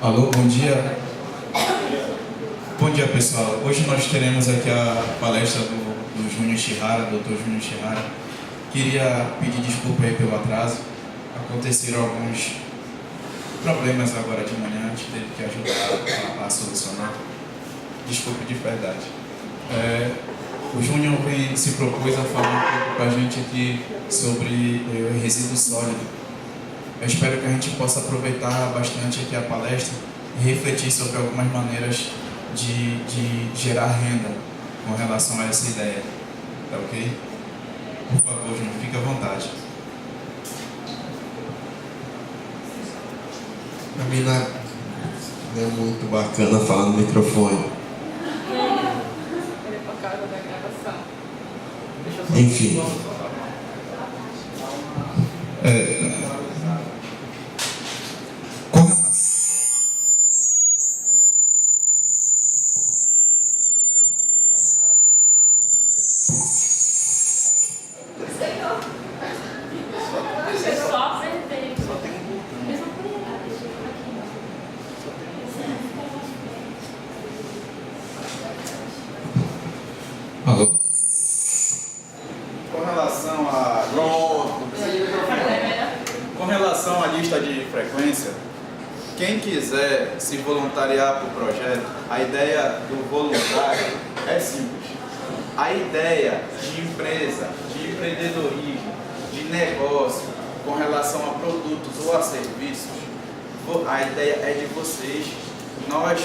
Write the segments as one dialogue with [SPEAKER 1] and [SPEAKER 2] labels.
[SPEAKER 1] Alô, bom dia. Bom dia, pessoal. Hoje nós teremos aqui a palestra do Júnior Shihara, Dr. Júnior Shihara. Queria pedir desculpa aí pelo atraso. Aconteceram alguns problemas agora de manhã, a gente teve que ajudar a solucionar. Desculpe de verdade. O Júnior se propôs a falar um pouco com a gente aqui sobre resíduo sólido. Eu espero que a gente possa aproveitar bastante aqui a palestra e refletir sobre algumas maneiras de gerar renda com relação a essa ideia. Tá ok? Por favor, Júnior, fique à vontade.
[SPEAKER 2] Pra mim não é muito bacana falar no microfone. Enfim.
[SPEAKER 1] Alô?
[SPEAKER 3] Com relação à lista de frequência, quem quiser se voluntariar para o projeto, a ideia do voluntário é simples. A ideia de empresa, de empreendedorismo, de negócio, com relação a produtos ou a serviços, a ideia é de vocês. Nós,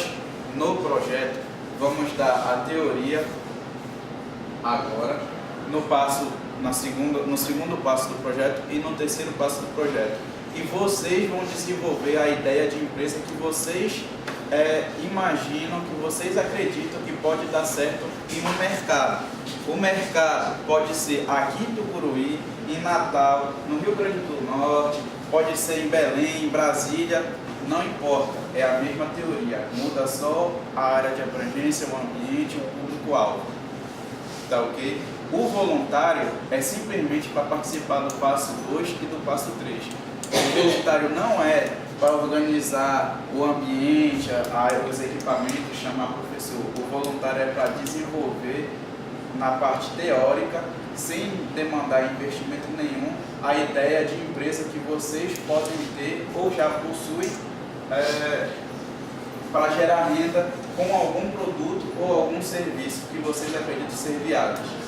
[SPEAKER 3] no projeto, vamos dar a teoria agora, no segundo passo do projeto e no terceiro passo do projeto. E vocês vão desenvolver a ideia de empresa que vocês imaginam, que vocês acreditam que pode dar certo em um mercado. O mercado pode ser aqui em Tucuruí, em Natal, no Rio Grande do Norte, pode ser em Belém, em Brasília, não importa, é a mesma teoria, muda só a área de abrangência, o ambiente, o público-alvo. Tá ok? O voluntário é simplesmente para participar do passo 2 e do passo 3. O voluntário não é para organizar o ambiente, os equipamentos, chamar professor. O voluntário é para desenvolver na parte teórica, sem demandar investimento nenhum, a ideia de empresa que vocês podem ter ou já possuem para gerar renda com algum produto ou algum serviço que vocês acreditam ser viáveis.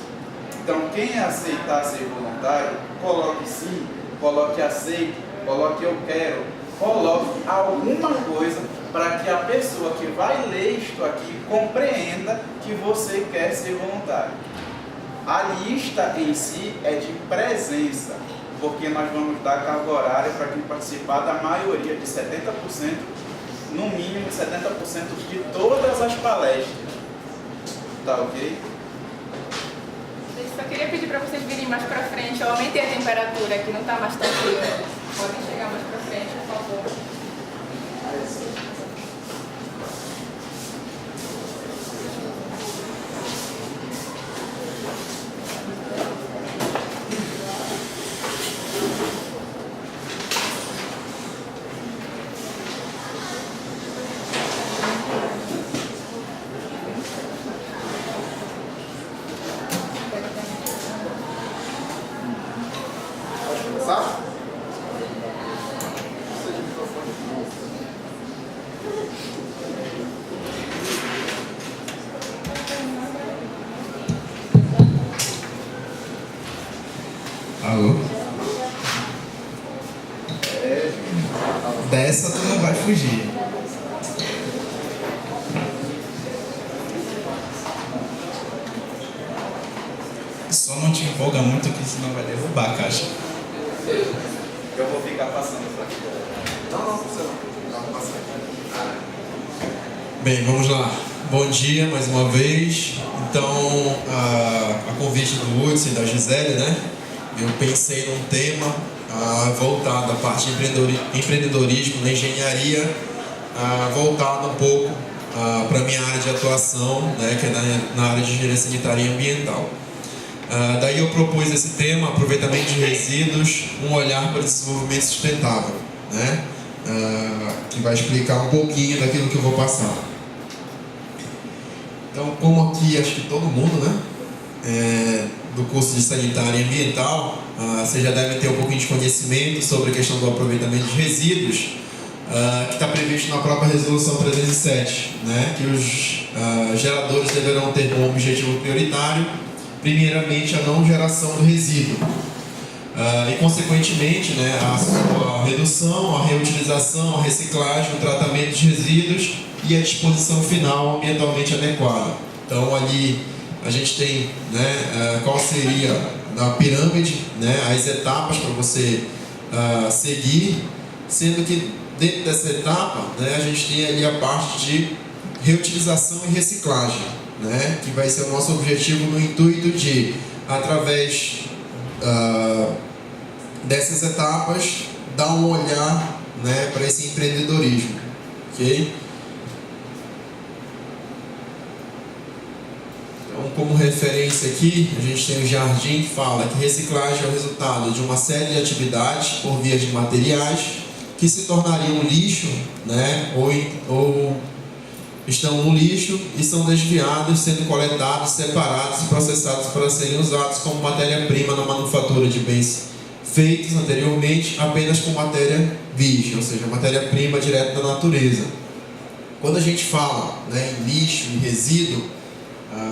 [SPEAKER 3] Então, quem aceitar ser voluntário, coloque sim, coloque aceito, coloque eu quero, coloque alguma coisa para que a pessoa que vai ler isto aqui compreenda que você quer ser voluntário. A lista em si é de presença, porque nós vamos dar carga horária para quem participar da maioria de 70%, no mínimo 70% de todas as palestras. Tá ok?
[SPEAKER 4] Eu só queria pedir para vocês virem mais para frente. Eu aumentei a temperatura aqui, não está mais tão frio. Podem chegar mais para frente, por favor.
[SPEAKER 1] Alô? Dessa tu não vai fugir. Só não te empolga muito que senão vai derrubar a caixa.
[SPEAKER 3] Eu vou ficar passando para aqui. Não, você não. Vamos passar.
[SPEAKER 2] Bem, vamos lá. Bom dia mais uma vez. Então, a convite do Hudson e da Gisele, né? Eu pensei num tema voltado à parte de empreendedorismo na engenharia, voltado um pouco para a minha área de atuação, né, que é na área de engenharia sanitária e ambiental. Daí eu propus esse tema, aproveitamento de resíduos, um olhar para o desenvolvimento sustentável, né? que vai explicar um pouquinho daquilo que eu vou passar. Então, como aqui acho que todo mundo, né, do curso de Sanitária e Ambiental, vocês já devem ter um pouquinho de conhecimento sobre a questão do aproveitamento de resíduos, que está previsto na própria Resolução 307, né, que os geradores deverão ter como objetivo prioritário, primeiramente, a não geração do resíduo. E, consequentemente, né, a sua redução, a reutilização, a reciclagem, o tratamento de resíduos e a disposição final ambientalmente adequada. Então, ali a gente tem, né, qual seria na pirâmide, né, as etapas para você seguir, sendo que dentro dessa etapa, né, a gente tem ali a parte de reutilização e reciclagem, né, que vai ser o nosso objetivo no intuito de, através dessas etapas, dar um olhar, né, para esse empreendedorismo, ok? Então, como referência aqui, a gente tem o Jardim, que fala que reciclagem é o resultado de uma série de atividades por via de materiais que se tornariam lixo, né, ou estão no lixo e são desviados, sendo coletados, separados e processados para serem usados como matéria-prima na manufatura de bens feitos anteriormente apenas com matéria virgem, ou seja, matéria-prima direta da natureza. Quando a gente fala, né, em lixo e resíduo,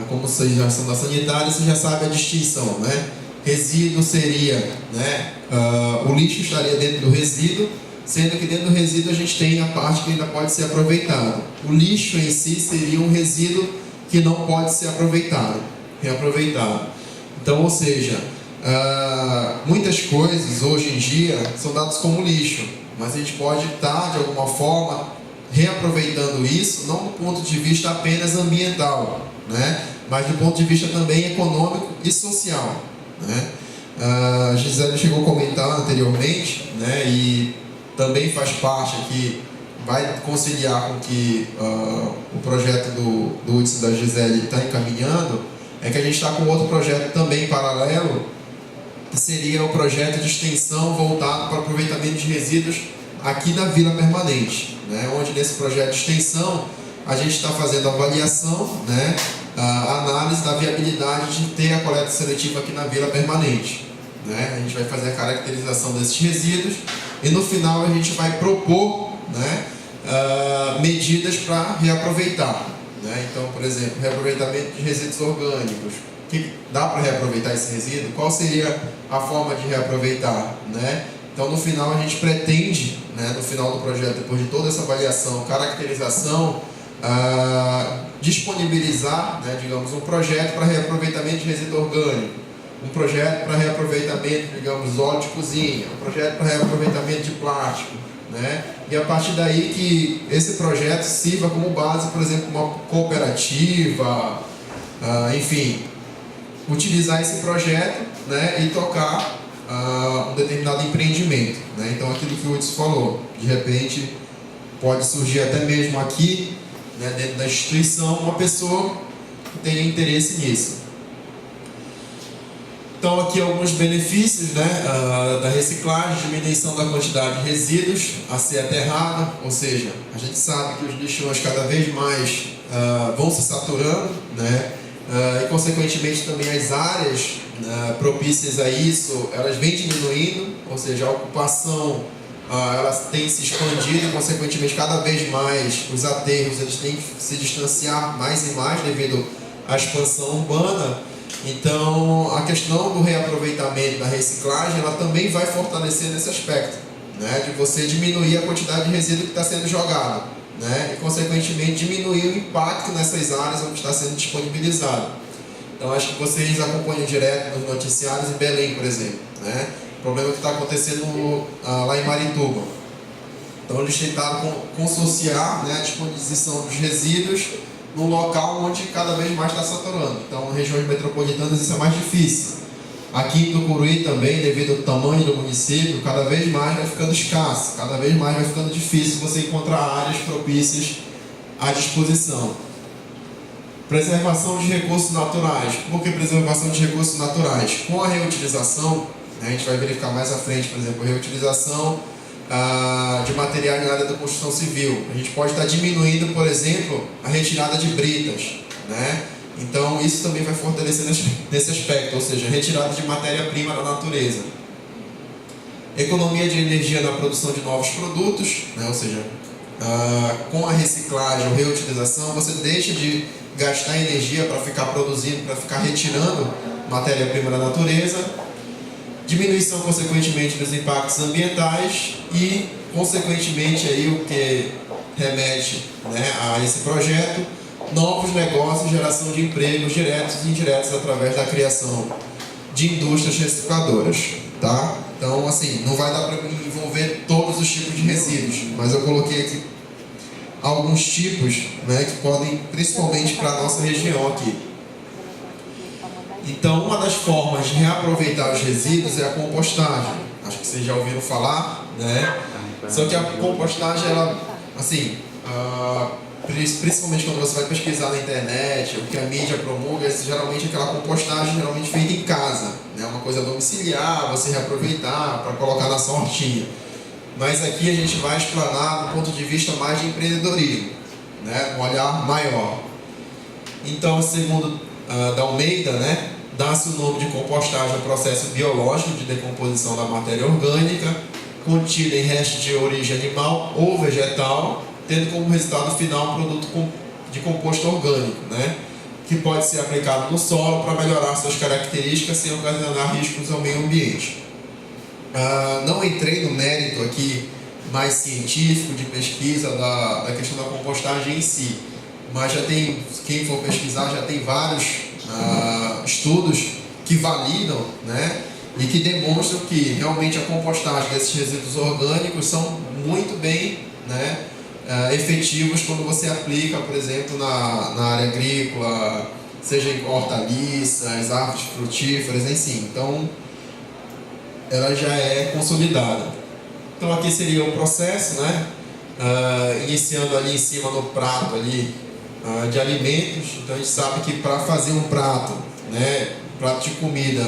[SPEAKER 2] como vocês já são da sanitária, você já sabe a distinção, né? Resíduo seria, né, o lixo estaria dentro do resíduo, sendo que dentro do resíduo a gente tem a parte que ainda pode ser aproveitada. O lixo em si seria um resíduo que não pode ser reaproveitado. Então, ou seja, muitas coisas hoje em dia são dadas como lixo, mas a gente pode estar de alguma forma reaproveitando isso, não do ponto de vista apenas ambiental, né, mas do ponto de vista também econômico e social, né. A Gisele chegou a comentar anteriormente, né, e também faz parte aqui, vai conciliar com que o projeto do Hudson da Gisele está encaminhando, é que a gente está com outro projeto também paralelo, que seria o projeto de extensão voltado para o aproveitamento de resíduos aqui na Vila Permanente, né? Onde nesse projeto de extensão a gente está fazendo avaliação, né, a análise da viabilidade de ter a coleta seletiva aqui na Vila Permanente, né? A gente vai fazer a caracterização desses resíduos e no final a gente vai propor, né, medidas para reaproveitar, né? Então, por exemplo, reaproveitamento de resíduos orgânicos. Que dá para reaproveitar esse resíduo? Qual seria a forma de reaproveitar, né? Então, no final, a gente pretende, né, no final do projeto, depois de toda essa avaliação, caracterização, disponibilizar, né, digamos, um projeto para reaproveitamento de resíduo orgânico, um projeto para reaproveitamento, digamos, óleo de cozinha, um projeto para reaproveitamento de plástico, né? E a partir daí que esse projeto sirva como base, por exemplo, uma cooperativa, enfim, utilizar esse projeto, né, e tocar um determinado empreendimento, né? Então, aquilo que o Hudson falou, de repente pode surgir até mesmo aqui, né, dentro da instituição, uma pessoa que tenha interesse nisso. Então, aqui alguns benefícios, né, da reciclagem: diminuição da quantidade de resíduos a ser aterrada, ou seja, a gente sabe que os lixões cada vez mais vão se saturando, né, e consequentemente também as áreas propícias a isso, elas vêm diminuindo, ou seja, a ocupação elas têm se expandido e consequentemente cada vez mais os aterros eles têm que se distanciar mais e mais devido à expansão urbana. Então, a questão do reaproveitamento, da reciclagem, ela também vai fortalecer nesse aspecto, né, de você diminuir a quantidade de resíduo que está sendo jogado, né, e consequentemente diminuir o impacto nessas áreas onde está sendo disponibilizado. Então, acho que vocês acompanham direto nos noticiários em Belém, por exemplo, né, o problema que está acontecendo lá em Marituba. Então, eles tentaram consorciar, né, a disponibilização dos resíduos num local onde cada vez mais está saturando. Então, em regiões metropolitanas isso é mais difícil. Aqui em Tucuruí também, devido ao tamanho do município, cada vez mais vai ficando escasso, cada vez mais vai ficando difícil você encontrar áreas propícias à disposição. Preservação de recursos naturais. Por que preservação de recursos naturais? Com a reutilização, né, a gente vai verificar mais à frente, por exemplo, a reutilização de materiais na área da construção civil. A gente pode estar diminuindo, por exemplo, a retirada de britas, né? Então isso também vai fortalecer nesse aspecto, ou seja, retirada de matéria-prima da natureza. Economia de energia na produção de novos produtos, né? Ou seja, com a reciclagem ou reutilização, você deixa de gastar energia para ficar produzindo, para ficar retirando matéria-prima da natureza. Diminuição, consequentemente, dos impactos ambientais e, consequentemente, aí, o que remete, né, a esse projeto, novos negócios, geração de empregos diretos e indiretos através da criação de indústrias recicladoras, tá? Então, assim, não vai dar para envolver todos os tipos de resíduos, mas eu coloquei aqui alguns tipos, né, que podem, principalmente para a nossa região aqui. Então, uma das formas de reaproveitar os resíduos é a compostagem. Acho que vocês já ouviram falar, né? Só que a compostagem, ela, assim, principalmente quando você vai pesquisar na internet, o que a mídia promulga, geralmente aquela compostagem geralmente feita em casa, né? Uma coisa domiciliar, você reaproveitar para colocar na sua hortinha. Mas aqui a gente vai explanar do ponto de vista mais de empreendedorismo, né? Um olhar maior. Então, segundo da Almeida, né, dá-se o nome de compostagem ao processo biológico de decomposição da matéria orgânica contida em restos de origem animal ou vegetal, tendo como resultado final um produto de composto orgânico, né, que pode ser aplicado no solo para melhorar suas características sem ocasionar riscos ao meio ambiente. Não entrei no mérito aqui mais científico de pesquisa da questão da compostagem em si, mas já tem, quem for pesquisar, já tem vários estudos que validam, né, e que demonstram que realmente a compostagem desses resíduos orgânicos são muito bem, né, efetivos quando você aplica, por exemplo, na área agrícola, seja em hortaliças, árvores frutíferas, enfim. Então, ela já é consolidada. Então, aqui seria o processo, né, iniciando ali em cima no prato ali, de alimentos. Então a gente sabe que para fazer um prato, né, prato de comida,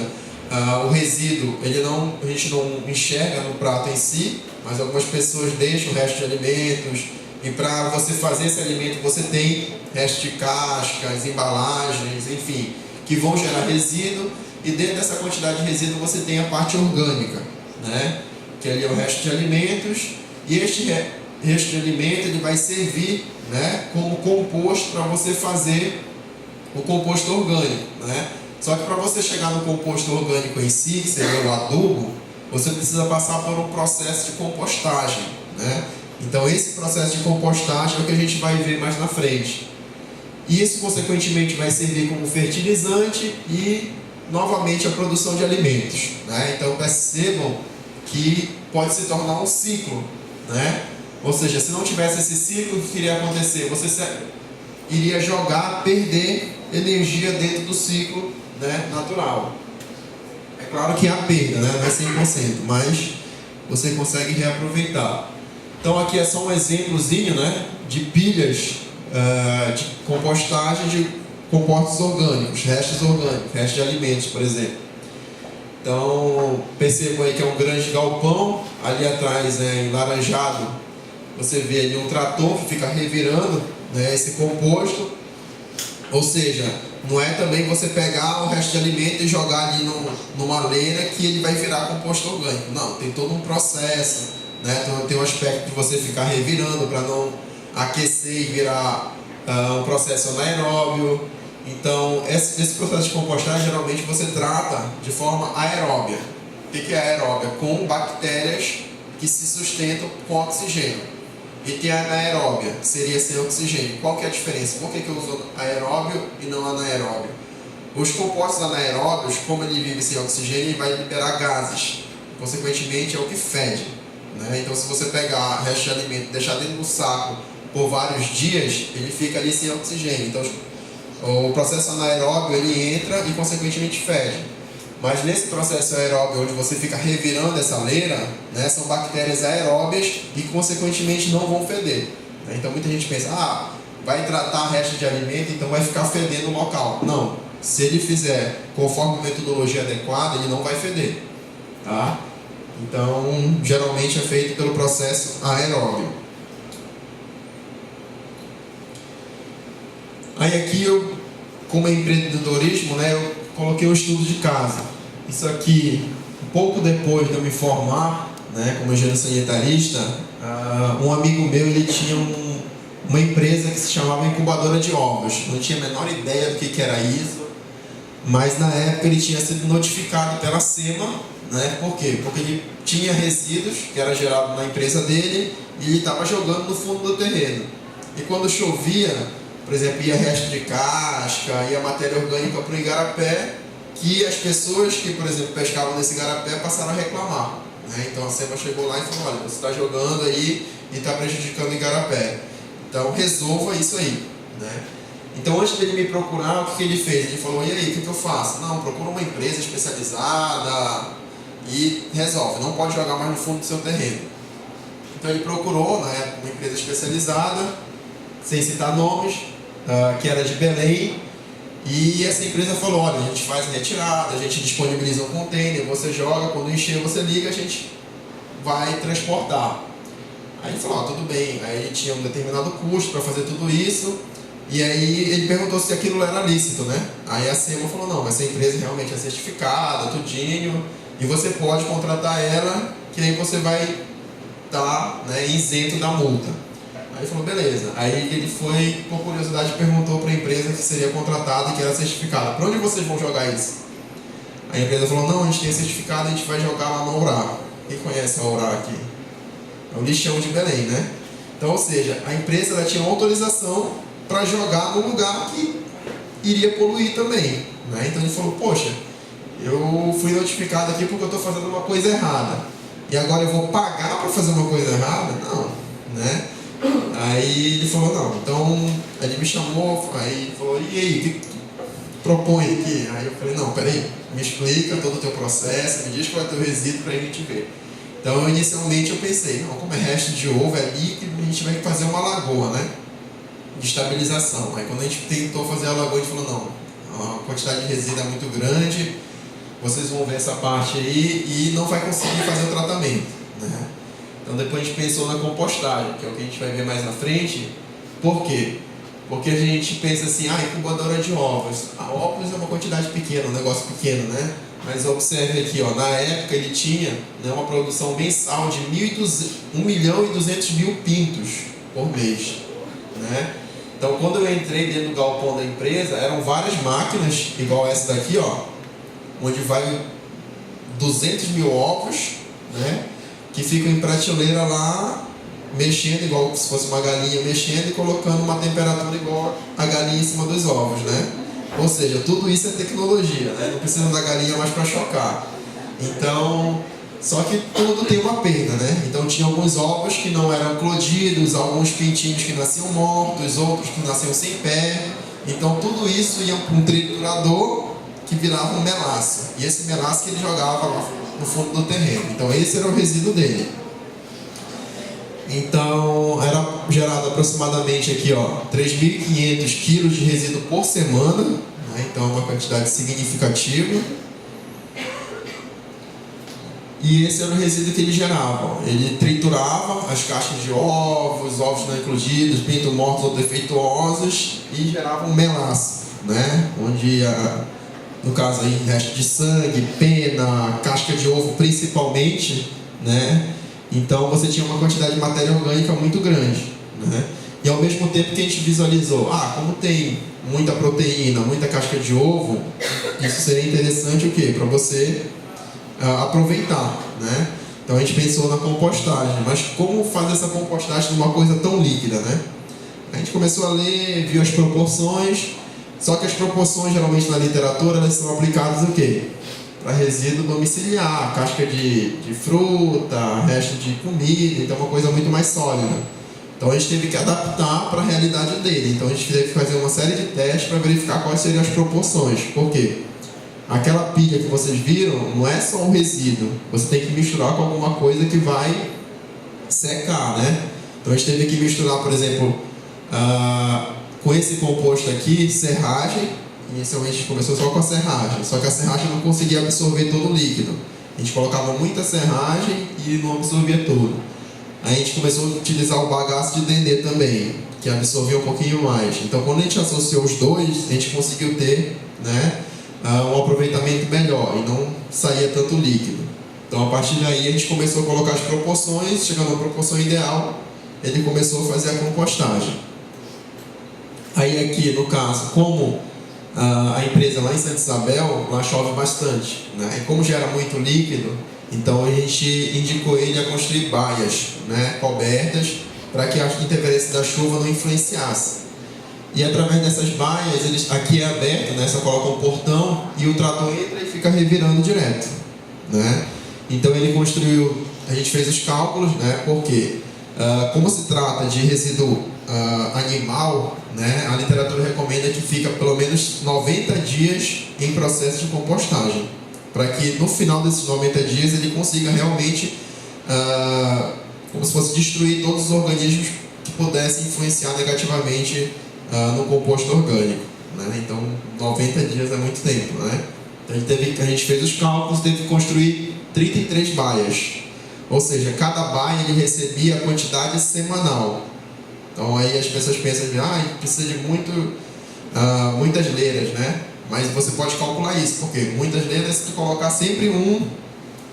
[SPEAKER 2] o resíduo a gente não enxerga no prato em si, mas algumas pessoas deixam o resto de alimentos, e para você fazer esse alimento você tem resto de cascas, embalagens, enfim, que vão gerar resíduo, e dentro dessa quantidade de resíduo você tem a parte orgânica, né, que ali é o resto de alimentos, e este resto de alimento ele vai servir, né, como composto para você fazer o composto orgânico, né? Só que para você chegar no composto orgânico em si, que seria o adubo, você precisa passar por um processo de compostagem, né? Então esse processo de compostagem é o que a gente vai ver mais na frente. E isso consequentemente vai servir como fertilizante e novamente a produção de alimentos, né? Então percebam que pode se tornar um ciclo, né? Ou seja, se não tivesse esse ciclo, o que iria acontecer? Você iria perder energia dentro do ciclo, né, natural. É claro que há perda, né, não é 100%, mas você consegue reaproveitar. Então aqui é só um exemplozinho, né, de pilhas de compostagem de compostos orgânicos, restos de alimentos, por exemplo. Então percebam aí que é um grande galpão, ali atrás em laranjado você vê ali um trator que fica revirando, né, esse composto. Ou seja, não é também você pegar o resto de alimento e jogar ali numa leira que ele vai virar composto orgânico. Não, tem todo um processo, né? Então tem um aspecto de você ficar revirando para não aquecer e virar um processo anaeróbio. Então esse processo de compostagem geralmente você trata de forma aeróbia. O que é aeróbia? Com bactérias que se sustentam com oxigênio. E tem a anaeróbia, que seria sem oxigênio. Qual que é a diferença? Por que eu uso aeróbio e não anaeróbio? Os compostos anaeróbios, como ele vive sem oxigênio, ele vai liberar gases. Consequentemente, é o que fede, né? Então, se você pegar o resto de alimento e deixar dentro do saco por vários dias, ele fica ali sem oxigênio. Então, o processo anaeróbio, ele entra e, consequentemente, fede. Mas nesse processo aeróbio, onde você fica revirando essa leira, né, são bactérias aeróbias e, consequentemente, não vão feder. Então, muita gente pensa, vai tratar resto de alimento, então vai ficar fedendo o local. Não. Se ele fizer conforme a metodologia adequada, ele não vai feder. Tá? Então, geralmente é feito pelo processo aeróbio. Aí aqui eu, como é empreendedorismo, né, eu coloquei um estudo de caso. Isso aqui, um pouco depois de eu me formar, né, como engenheiro sanitarista, um amigo meu, ele tinha uma empresa que se chamava Incubadora de Ovos. Não tinha a menor ideia do que era isso, mas na época ele tinha sido notificado pela SEMA, né? Por quê? Porque ele tinha resíduos que era gerado na empresa dele e ele estava jogando no fundo do terreno. E quando chovia, por exemplo, ia resto de casca, ia matéria orgânica para o igarapé, que as pessoas que, por exemplo, pescavam nesse igarapé passaram a reclamar, né? Então a SEMA chegou lá e falou: olha, você está jogando aí e está prejudicando o igarapé. Então resolva isso aí, né? Então antes dele me procurar, o que ele fez? Ele falou: e aí, o que eu faço? Não, procura uma empresa especializada e resolve, não pode jogar mais no fundo do seu terreno. Então ele procurou, na época, uma empresa especializada, sem citar nomes, que era de Belém, e essa empresa falou: olha, a gente faz retirada, a gente disponibiliza um container, você joga, quando encher você liga, a gente vai transportar. Aí ele falou: tudo bem. Aí ele tinha um determinado custo para fazer tudo isso, e aí ele perguntou se aquilo era lícito, né? Aí a SEMA falou: não, essa empresa realmente é certificada, tudinho, e você pode contratar ela, que aí você vai estar, né, isento da multa. Aí ele falou: beleza. Aí ele foi, por curiosidade, perguntou para a empresa que seria contratada, que era certificada: para onde vocês vão jogar isso? Aí a empresa falou: não, a gente tem certificado, a gente vai jogar lá no Aurá. Quem conhece o Aurá aqui? É o lixão de Belém, né? Então, ou seja, a empresa ela tinha autorização para jogar num lugar que iria poluir também, né? Então ele falou: poxa, eu fui notificado aqui porque eu estou fazendo uma coisa errada, e agora eu vou pagar para fazer uma coisa errada? Não, né? Aí ele falou: não. Então ele me chamou, aí falou: e aí, o que tu propõe aqui? Aí eu falei: não, peraí, me explica todo o teu processo, me diz qual é o teu resíduo para a gente ver. Então inicialmente eu pensei: não, como é resto de ovo, é líquido, a gente vai fazer uma lagoa, né, de estabilização. Aí quando a gente tentou fazer a lagoa, a gente falou: não, a quantidade de resíduo é muito grande, vocês vão ver essa parte aí e não vai conseguir fazer o tratamento, né? Então depois a gente pensou na compostagem, que é o que a gente vai ver mais na frente. Por quê? Porque a gente pensa assim: incubadora de ovos. Ovos é uma quantidade pequena, um negócio pequeno, né? Mas observe aqui, ó, na época ele tinha, né, uma produção mensal de 1.200.000 pintos por mês, né? Então quando eu entrei dentro do galpão da empresa, eram várias máquinas, igual essa daqui, ó, onde vai 200.000 ovos, né, que ficam em prateleira lá, mexendo igual se fosse uma galinha mexendo e colocando uma temperatura igual a galinha em cima dos ovos, né? Ou seja, tudo isso é tecnologia, né? Não precisa da galinha mais para chocar. Então, só que tudo tem uma perda, né? Então tinha alguns ovos que não eram eclodidos, alguns pintinhos que nasciam mortos, outros que nasciam sem pé. Então tudo isso ia para um triturador que virava um melaço. E esse melaço que ele jogava lá no fundo do terreno. Então esse era o resíduo dele. Então era gerado aproximadamente aqui, ó, 3.500 quilos de resíduo por semana, né? Então é uma quantidade significativa. E esse era o resíduo que ele gerava. Ele triturava as cascas de ovos não eclodidos, pintos mortos ou defeituosos, e gerava um melaço, né? Onde no caso aí, resto de sangue, pena, casca de ovo principalmente, né? Então você tinha uma quantidade de matéria orgânica muito grande, né? E ao mesmo tempo que a gente visualizou, como tem muita proteína, muita casca de ovo, isso seria interessante o quê? Para você aproveitar, né? Então a gente pensou na compostagem, mas como fazer essa compostagem de uma coisa tão líquida, né? A gente começou a ler, viu as proporções, só que as proporções geralmente na literatura elas são aplicadas o quê? Para resíduo domiciliar, casca de fruta, resto de comida, então é uma coisa muito mais sólida. Então a gente teve que adaptar para a realidade dele. Então a gente teve que fazer uma série de testes para verificar quais seriam as proporções. Por quê? Aquela pilha que vocês viram não é só um resíduo, você tem que misturar com alguma coisa que vai secar, né? Então a gente teve que misturar, por exemplo, com esse composto aqui, serragem. Inicialmente a gente começou só com a serragem, só que a serragem não conseguia absorver todo o líquido. A gente colocava muita serragem e não absorvia tudo. Aí a gente começou a utilizar o bagaço de Dendê também, que absorvia um pouquinho mais. Então, quando a gente associou os dois, a gente conseguiu ter, né, um aproveitamento melhor e não saía tanto líquido. Então, a partir daí, a gente começou a colocar as proporções, chegando à proporção ideal, ele começou a fazer a compostagem. Aí aqui, no caso, como a empresa lá em Santa Isabel, lá chove bastante, né? E como gera muito líquido, então a gente indicou ele a construir baias, né, cobertas, para que a interferência da chuva não influenciasse. E através dessas baias, aqui é aberto, né, só coloca um portão e o trator entra e fica revirando direto, né? Então ele construiu, a gente fez os cálculos, né, porque como se trata de resíduo animal, né, a literatura recomenda que fica pelo menos 90 dias em processo de compostagem, para que no final desses 90 dias ele consiga realmente, como se fosse destruir todos os organismos que pudessem influenciar negativamente no composto orgânico, né? Então 90 dias é muito tempo, né? Então a gente fez os cálculos, teve que construir 33 baias, ou seja, cada baia ele recebia a quantidade semanal. Então aí as pessoas pensam, precisa de muitas leiras, né? Mas você pode calcular isso, porque muitas leiras se tu colocar sempre um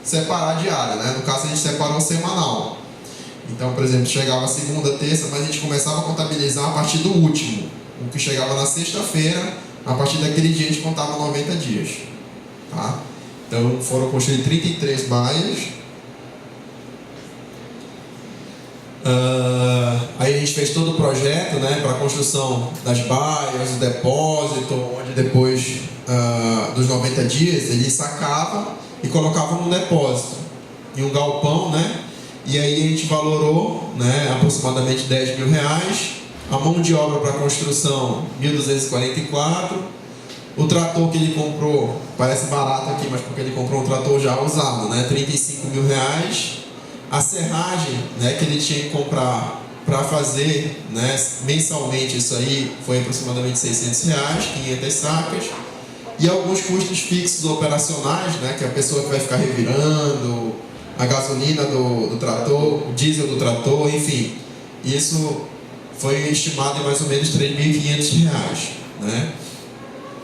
[SPEAKER 2] separar diário, né? No caso a gente separou semanal. Então, por exemplo, chegava segunda, terça, mas a gente começava a contabilizar a partir do último. O que chegava na sexta-feira, a partir daquele dia a gente contava 90 dias. Tá? Então foram construídas 33 baias. Aí a gente fez todo o projeto, né, para a construção das baias, o depósito, onde depois dos 90 dias ele sacava e colocava no depósito, em um galpão, né? E aí a gente valorou, né, aproximadamente R$10.000. A mão de obra para a construção, 1.244. O trator que ele comprou, parece barato aqui, mas porque ele comprou um trator já usado, né, R$35.000. A serragem, né, que ele tinha que comprar para fazer, né, mensalmente, isso aí foi aproximadamente R$600, 500 sacas. E alguns custos fixos operacionais, né, que é a pessoa que vai ficar revirando, a gasolina do trator, o diesel do trator, enfim. Isso foi estimado em mais ou menos R$3.500, né?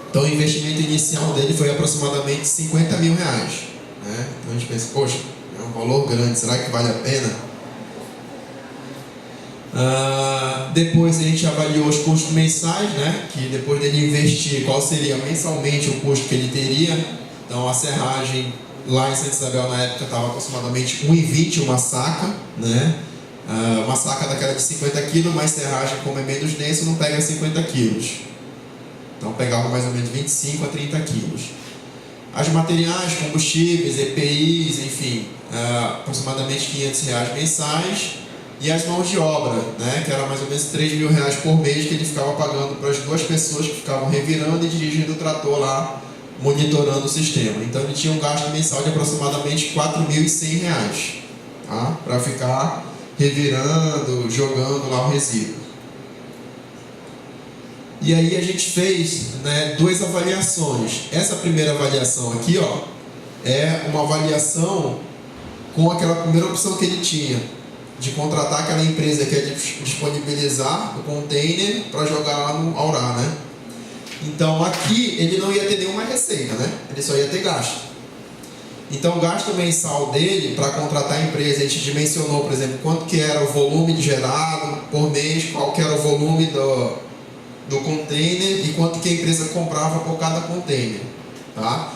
[SPEAKER 2] Então o investimento inicial dele foi aproximadamente R$50.000, né? Então a gente pensa, poxa, é um valor grande, será que vale a pena? Depois a gente avaliou os custos mensais, né? Que depois dele investir, qual seria mensalmente o custo que ele teria. Então a serragem lá em Santa Isabel na época estava aproximadamente R$1,20 uma saca, né? Uma saca daquela de 50 kg, mas serragem, como é menos denso, não pega 50 kg. Então pegava mais ou menos 25 a 30 kg. As materiais, combustíveis, EPIs, enfim, aproximadamente R$500 mensais. E as mãos de obra, né? Que era mais ou menos R$3.000 por mês que ele ficava pagando para as duas pessoas que ficavam revirando e dirigindo o trator lá, monitorando o sistema. Então ele tinha um gasto mensal de aproximadamente R$4.100, tá? Para ficar revirando, jogando lá o resíduo. E aí a gente fez, né, duas avaliações. Essa primeira avaliação aqui, ó, é uma avaliação com aquela primeira opção que ele tinha, de contratar aquela empresa que é disponibilizar o container para jogar lá no Aurá, né? Então aqui ele não ia ter nenhuma receita, né? Ele só ia ter gasto. Então o gasto mensal dele para contratar a empresa, a gente dimensionou, por exemplo, quanto que era o volume gerado por mês, qual que era o volume do container e quanto que a empresa comprava por cada container, tá?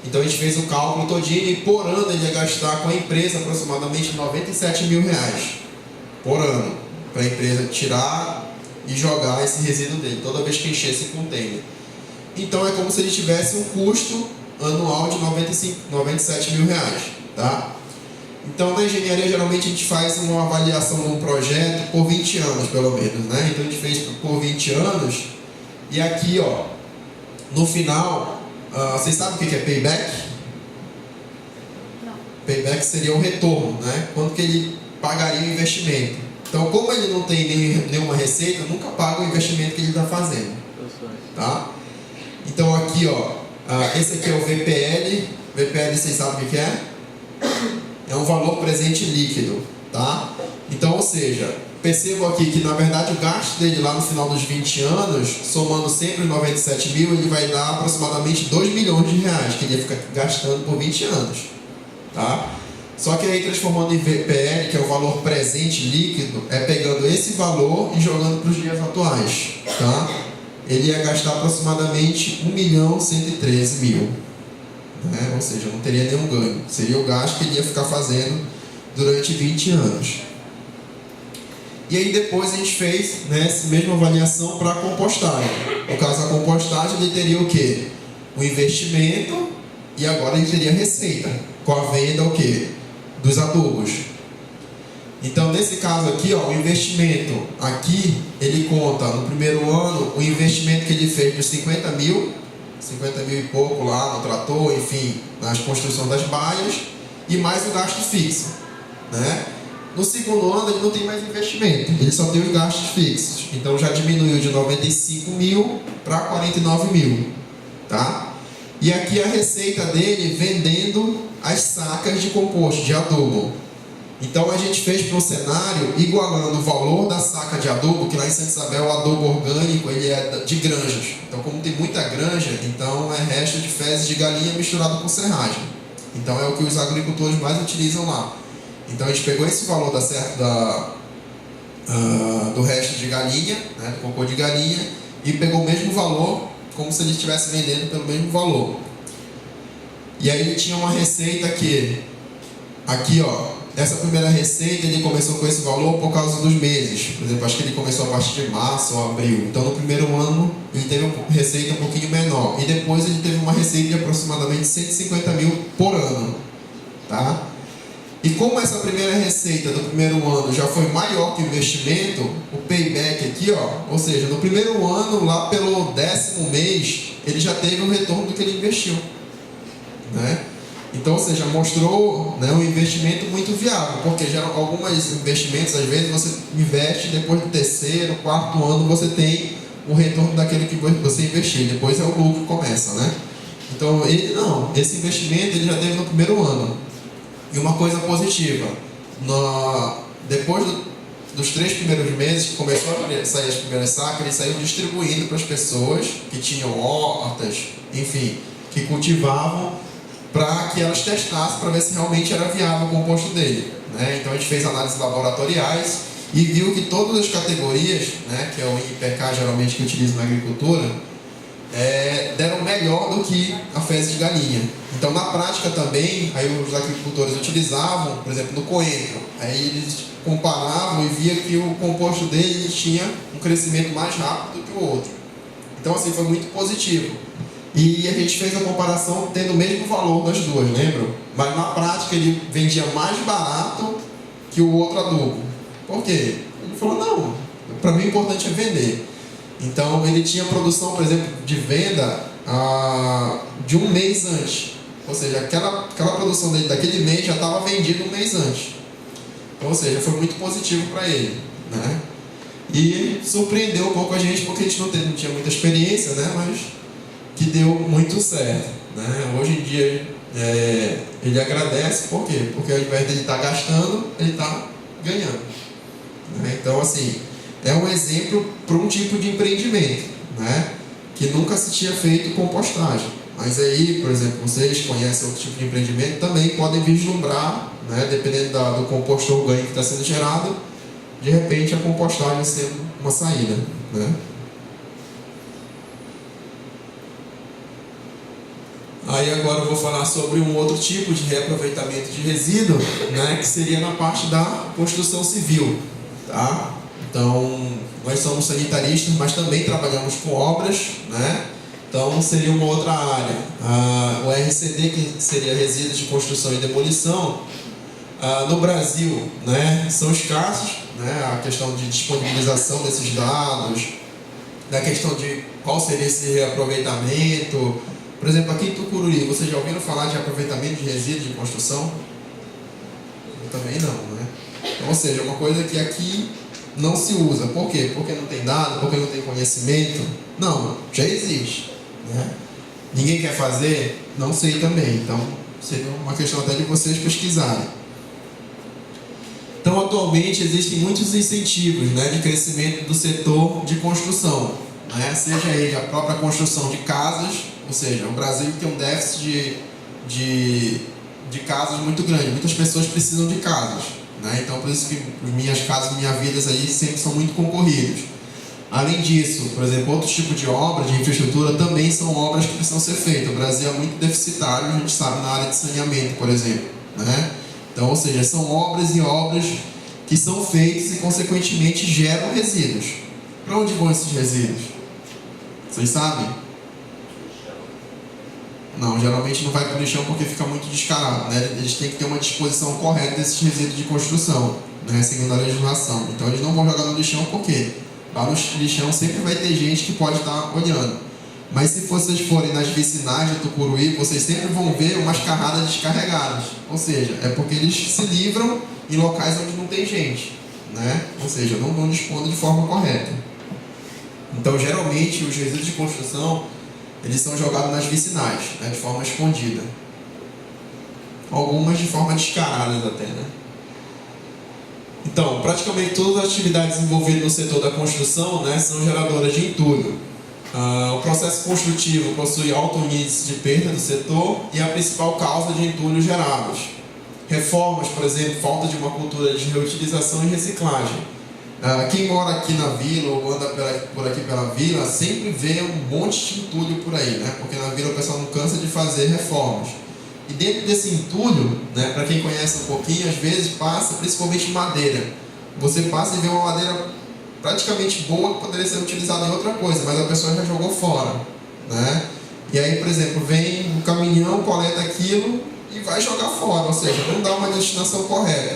[SPEAKER 2] Então a gente fez o cálculo todinho e por ano ele ia gastar com a empresa aproximadamente R$97.000 por ano, para a empresa tirar e jogar esse resíduo dele, toda vez que encher esse container. Então é como se ele tivesse um custo anual de R$97.000, tá? Então na engenharia geralmente a gente faz uma avaliação de um projeto por 20 anos pelo menos, né? Então a gente fez por 20 anos e aqui, ó, no final, vocês sabem o que é payback?
[SPEAKER 4] Não.
[SPEAKER 2] Payback seria o retorno, né? Quanto que ele pagaria o investimento. Então como ele não tem nenhuma receita, nunca paga o investimento que ele está fazendo, tá? Então aqui, ó, esse aqui é o VPL. VPL, vocês sabem o que é? é um valor presente líquido, tá? Então, ou seja, percebo aqui que na verdade o gasto dele lá no final dos 20 anos, somando sempre os 97 mil, ele vai dar aproximadamente 2 milhões de reais que ele ia ficar gastando por 20 anos, tá? Só que aí transformando em VPL, que é o valor presente líquido, é pegando esse valor e jogando para os dias atuais, tá? Ele ia gastar aproximadamente 1.113.000, né? Ou seja, não teria nenhum ganho. Seria o gasto que ele ia ficar fazendo durante 20 anos. E aí depois a gente fez, né, essa mesma avaliação para a compostagem. No caso, a compostagem ele teria o quê? O investimento e agora ele teria receita, com a venda o quê? Dos adubos. Então, nesse caso aqui, ó, o investimento aqui, ele conta no primeiro ano o investimento que ele fez dos 50 mil e pouco lá no trator, enfim, nas construções das baias, e mais o gasto fixo, né? No segundo ano ele não tem mais investimento, ele só tem os gastos fixos. Então já diminuiu de 95 mil para 49 mil, tá? E aqui a receita dele vendendo as sacas de composto, de adubo. Então a gente fez para um cenário igualando o valor da saca de adubo, que lá em Santa Isabel o adubo orgânico ele é de granjas. Então como tem muita granja, então é resto de fezes de galinha misturado com serragem. Então é o que os agricultores mais utilizam lá. Então a gente pegou esse valor do resto de galinha, né, do cocô de galinha, e pegou o mesmo valor, como se ele estivesse vendendo pelo mesmo valor. E aí ele tinha uma receita que, aqui ó, essa primeira receita ele começou com esse valor por causa dos meses. Por exemplo, acho que ele começou a partir de março ou abril. Então no primeiro ano ele teve uma receita um pouquinho menor. E depois ele teve uma receita de aproximadamente 150 mil por ano, tá? E como essa primeira receita do primeiro ano já foi maior que o investimento, o payback aqui, ó, ou seja, no primeiro ano, lá pelo 10º mês, ele já teve o retorno do que ele investiu, né? Então, ou seja, mostrou, né, um investimento muito viável, porque já alguns investimentos, às vezes, você investe depois do 3º, 4º ano, você tem o retorno daquele que você investiu, depois é o lucro que começa, né? Então, ele não, esse investimento ele já teve no primeiro ano. E uma coisa positiva, depois dos 3 primeiros meses que começou a sair as primeiras sacas, ele saiu distribuindo para as pessoas que tinham hortas, enfim, que cultivavam, para que elas testassem para ver se realmente era viável o composto dele, né? Então a gente fez análises laboratoriais e viu que todas as categorias, né, que é o IPK geralmente que utiliza na agricultura, deram melhor do que a fezes de galinha. Então na prática também, aí os agricultores utilizavam, por exemplo, no coentro, aí eles comparavam e via que o composto dele tinha um crescimento mais rápido do que o outro. Então assim, foi muito positivo. E a gente fez a comparação tendo o mesmo valor das duas, lembram? Mas na prática ele vendia mais barato que o outro adubo. Por quê? Ele falou, não, para mim o importante é vender. Então ele tinha produção, por exemplo, de venda de um mês antes. Ou seja, aquela produção dele daquele mês já estava vendida um mês antes. Ou seja, foi muito positivo para ele, né? E surpreendeu um pouco a gente, porque a gente não tinha muita experiência, né? Mas que deu muito certo, né? Hoje em dia ele agradece, por quê? Porque ao invés de ele estar gastando, ele está ganhando, né? Então assim, é um exemplo para um tipo de empreendimento, né, que nunca se tinha feito compostagem. Mas aí, por exemplo, vocês conhecem outro tipo de empreendimento, também podem vislumbrar, né, dependendo do composto orgânico que está sendo gerado, de repente a compostagem sendo uma saída, né? Aí agora eu vou falar sobre um outro tipo de reaproveitamento de resíduo, né, que seria na parte da construção civil, tá? Então, nós somos sanitaristas, mas também trabalhamos com obras, né? Então, seria uma outra área. O RCD, que seria resíduos de construção e demolição, no Brasil, né, são escassos, né? A questão de disponibilização desses dados, da questão de qual seria esse reaproveitamento. Por exemplo, aqui em Tucuruí, vocês já ouviram falar de aproveitamento de resíduos de construção? Eu também não, né? Então, ou seja, uma coisa que aqui não se usa. Por quê? Porque não tem dado, porque não tem conhecimento? Não, já existe, né? Ninguém quer fazer? Não sei também. Então, seria uma questão até de vocês pesquisarem. Então, atualmente, existem muitos incentivos, né, de crescimento do setor de construção, né, seja ele a própria construção de casas, ou seja, o Brasil tem um déficit de casas muito grande, muitas pessoas precisam de casas, né, então por isso que minhas casas, minhas vidas aí sempre são muito concorridas. Além disso, por exemplo, outros tipos de obras de infraestrutura também são obras que precisam ser feitas. O Brasil é muito deficitário, a gente sabe, na área de saneamento, por exemplo, né? Então, ou seja, são obras e obras que são feitas e, consequentemente, geram resíduos. Para onde vão esses resíduos? Vocês sabem? Não, geralmente não vai para o lixão porque fica muito descarado, né? Eles têm que ter uma disposição correta desses resíduos de construção, né? Segundo a legislação. Então, eles não vão jogar no lixão porque lá no lixão sempre vai ter gente que pode estar olhando. Mas se vocês forem nas vicinais de Tucuruí, vocês sempre vão ver umas carradas descarregadas. Ou seja, é porque eles se livram em locais onde não tem gente, né? Ou seja, não vão dispondo de forma correta. Então, geralmente, os resíduos de construção, eles são jogados nas vicinais, né? De forma escondida. Algumas de forma descarada até, né? Então, praticamente todas as atividades envolvidas no setor da construção, né, são geradoras de entulho. O processo construtivo possui alto índice de perda do setor e é a principal causa de entulhos gerados. Reformas, por exemplo, falta de uma cultura de reutilização e reciclagem. Quem mora aqui na vila ou anda por aqui pela vila sempre vê um monte de entulho por aí, né? Porque na vila o pessoal não cansa de fazer reformas. E dentro desse entulho, né, para quem conhece um pouquinho, às vezes passa principalmente madeira. Você passa e vê uma madeira praticamente boa que poderia ser utilizada em outra coisa, mas a pessoa já jogou fora, né? E aí, por exemplo, vem um caminhão, coleta aquilo e vai jogar fora, ou seja, não dá uma destinação correta,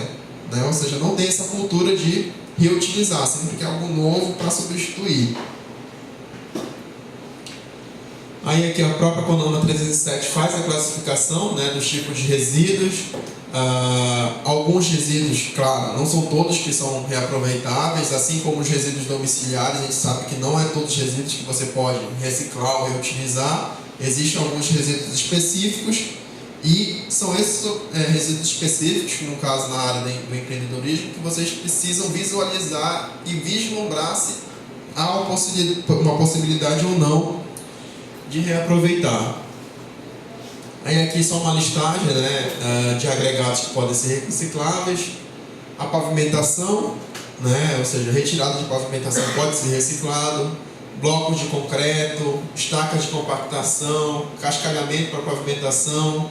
[SPEAKER 2] né? Ou seja, não tem essa cultura de reutilizar, sempre que é algo novo para substituir. Aí aqui a própria Conama 307 faz a classificação, né, dos tipos de resíduos. Alguns resíduos, claro, não são todos que são reaproveitáveis, assim como os resíduos domiciliares, a gente sabe que não é todos os resíduos que você pode reciclar ou reutilizar. Existem alguns resíduos específicos e são esses resíduos específicos, no caso na área do empreendedorismo, que vocês precisam visualizar e vislumbrar se há uma possibilidade ou não de reaproveitar. Aí aqui só uma listagem, né, de agregados que podem ser recicláveis. A pavimentação, né, ou seja, retirada de pavimentação pode ser reciclado. Blocos de concreto, estacas de compactação, cascalhamento para pavimentação,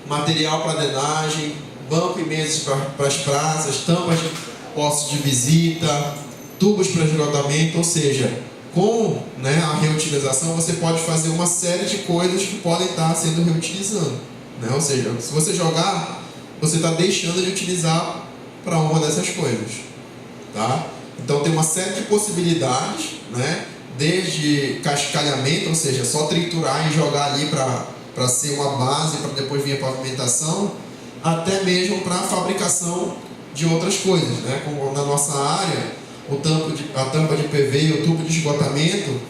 [SPEAKER 2] material para drenagem, banco e mesas para as praças, tampas de postos de visita, tubos para esgotamento, ou seja, com, né, a reutilização você pode fazer uma série de coisas que podem estar sendo reutilizando, né? Ou seja, se você jogar, você está deixando de utilizar para uma dessas coisas, tá? Então tem uma série de possibilidades, né? Desde cascalhamento, ou seja, só triturar e jogar ali para ser uma base para depois vir a pavimentação, até mesmo para a fabricação de outras coisas, né? Como na nossa área, a tampa de PV e o tubo de esgotamento,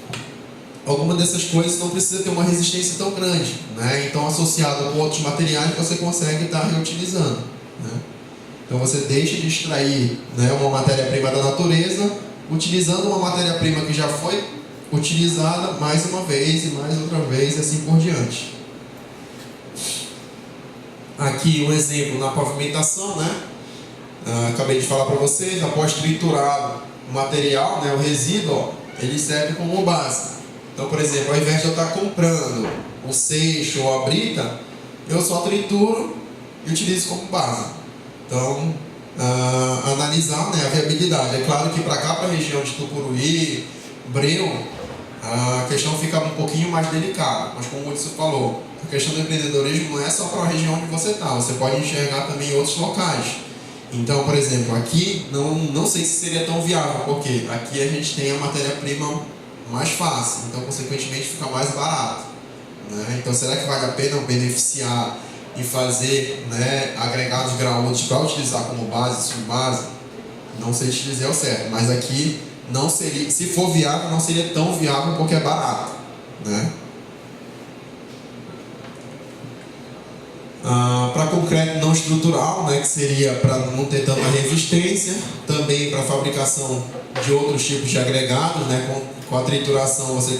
[SPEAKER 2] alguma dessas coisas não precisa ter uma resistência tão grande, né? Então, associado com outros materiais, você consegue estar reutilizando, né? Então, você deixa de extrair, né, uma matéria-prima da natureza, utilizando uma matéria-prima que já foi utilizada mais uma vez e mais outra vez e assim por diante. Aqui um exemplo na pavimentação, né? Acabei de falar para vocês, após triturado o material, né, o resíduo, ó, ele serve como base. Então, por exemplo, ao invés de eu estar comprando o seixo ou a brita, eu só trituro e utilizo como base. Então, analisar, né, a viabilidade. É claro que para cá, para a região de Tucuruí, Breu, a questão fica um pouquinho mais delicada, mas como o Hudson falou, a questão do empreendedorismo não é só para a região onde você está, você pode enxergar também em outros locais. Então, por exemplo, aqui não sei se seria tão viável, porque aqui a gente tem a matéria-prima mais fácil, então consequentemente fica mais barato, né? Então, será que vale a pena beneficiar e fazer, né, agregados graúdos para utilizar como base, subbase? Não sei te dizer ao certo, mas aqui não seria, se for viável, não seria tão viável porque é barato, né? para concreto não estrutural, né, que seria para não ter tanta resistência, também para fabricação de outros tipos de agregados, né, com a trituração você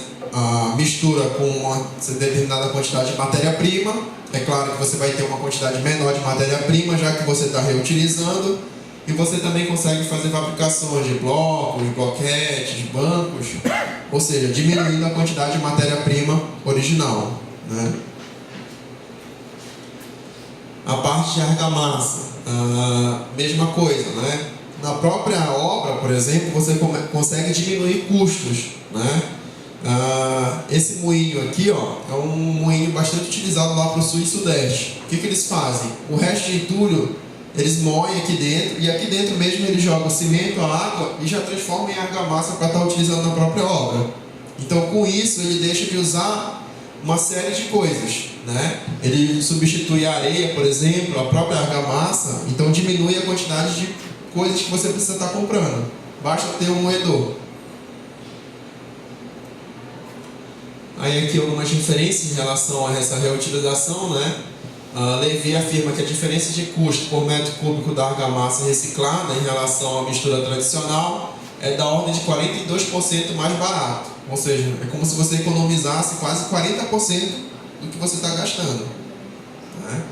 [SPEAKER 2] mistura com uma determinada quantidade de matéria-prima. É claro que você vai ter uma quantidade menor de matéria-prima, já que você está reutilizando, e você também consegue fazer fabricações de blocos, bloquetes, bancos, ou seja, diminuindo a quantidade de matéria-prima original, né? A parte de argamassa, mesma coisa, né? Na própria obra, por exemplo, você consegue diminuir custos, né? Esse moinho aqui, ó, é um moinho bastante utilizado lá para o sul e sudeste. O que eles fazem? O resto de entulho eles moem aqui dentro, e aqui dentro mesmo eles jogam cimento, a água e já transformam em argamassa para estar utilizando na própria obra. Então, com isso, ele deixa de usar uma série de coisas, né? Ele substitui a areia, por exemplo, a própria argamassa, então diminui a quantidade de coisas que você precisa estar comprando. Basta ter um moedor. Aí aqui algumas diferenças em relação a essa reutilização, né? Levy afirma que a diferença de custo por metro cúbico da argamassa reciclada em relação à mistura tradicional é da ordem de 42% mais barato. Ou seja, é como se você economizasse quase 40% do que você está gastando, né?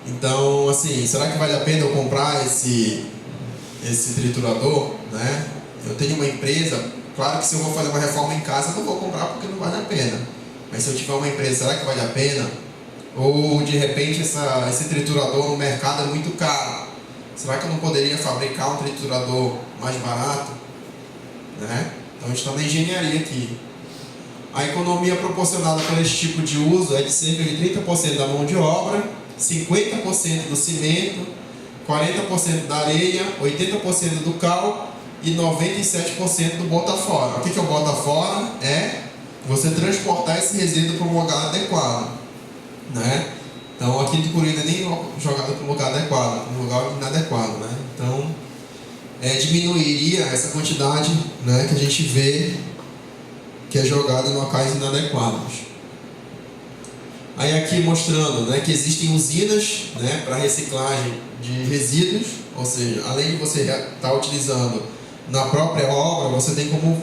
[SPEAKER 2] Então, assim, será que vale a pena eu comprar esse triturador, né? Eu tenho uma empresa, claro que se eu vou fazer uma reforma em casa, eu não vou comprar porque não vale a pena. Mas se eu tiver uma empresa, será que vale a pena? Ou de repente esse triturador no mercado é muito caro. Será que eu não poderia fabricar um triturador mais barato? Né? Então a gente está na engenharia aqui. A economia proporcionada por esse tipo de uso é de cerca de 30% da mão de obra, 50% do cimento, 40% da areia, 80% do cal e 97% do bota fora. O que é o bota fora? É você transportar esse resíduo para um lugar adequado, né? Então aqui de Tucuruí não é nem jogado para um lugar adequado, para um lugar inadequado, né? Então diminuiria essa quantidade, né, que a gente vê que é jogada em locais inadequados. Aí aqui mostrando, né, que existem usinas, né, para reciclagem de resíduos, ou seja, além de você estar utilizando na própria obra, você tem como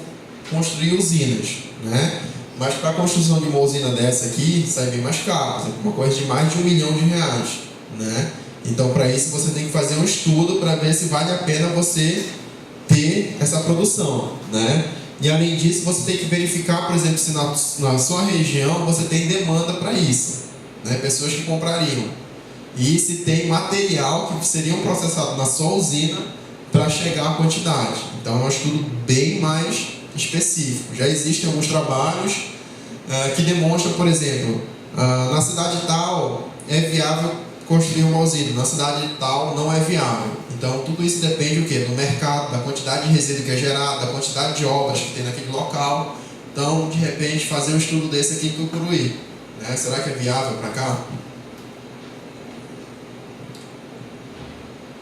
[SPEAKER 2] construir usinas, né? Mas para a construção de uma usina dessa aqui, sai bem mais caro, uma coisa de mais de R$1 milhão, né? Então, para isso, você tem que fazer um estudo para ver se vale a pena você ter essa produção, né? E além disso, você tem que verificar, por exemplo, se na sua região você tem demanda para isso, né? Pessoas que comprariam. E se tem material que seriam processados na sua usina para chegar à quantidade. Então, é um estudo bem mais específico. Já existem alguns trabalhos que demonstram, por exemplo, na cidade tal é viável construir uma usina, na cidade tal não é viável. Então tudo isso depende do quê? Do mercado, da quantidade de resíduo que é gerado, da quantidade de obras que tem naquele local. Então, de repente, fazer um estudo desse aqui em Tucuruí, né? Será que é viável para cá?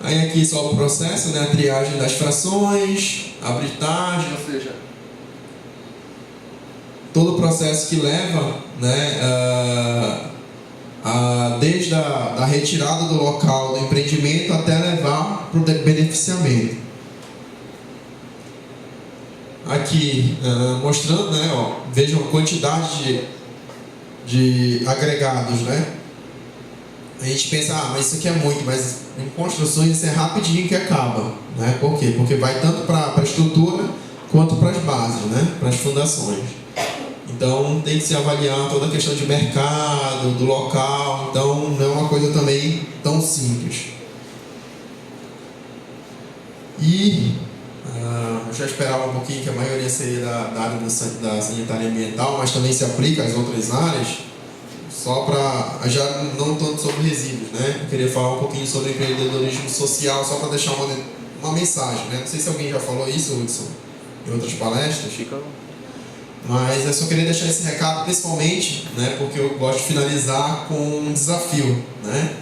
[SPEAKER 2] Aí aqui só o processo, né? A triagem das frações, a britagem, ou seja, todo o processo que leva, né, desde a retirada do local do empreendimento até levar para o beneficiamento. Aqui mostrando, né, ó, vejam a quantidade de agregados, né? A gente pensa, mas isso aqui é muito, mas em construções isso é rapidinho que acaba, né? Por quê? Porque vai tanto para a estrutura quanto para as bases, né? Para as fundações. Então tem que se avaliar toda a questão de mercado, do local, então não é uma coisa também tão simples. E eu já esperava um pouquinho que a maioria seria da área da sanitária ambiental, mas também se aplica às outras áreas, só para, já não tanto sobre resíduos, né? Eu queria falar um pouquinho sobre empreendedorismo social, só para deixar uma mensagem, né? Não sei se alguém já falou isso, Hudson, em outras palestras. Mas eu só queria deixar esse recado principalmente, né, porque eu gosto de finalizar com um desafio, né?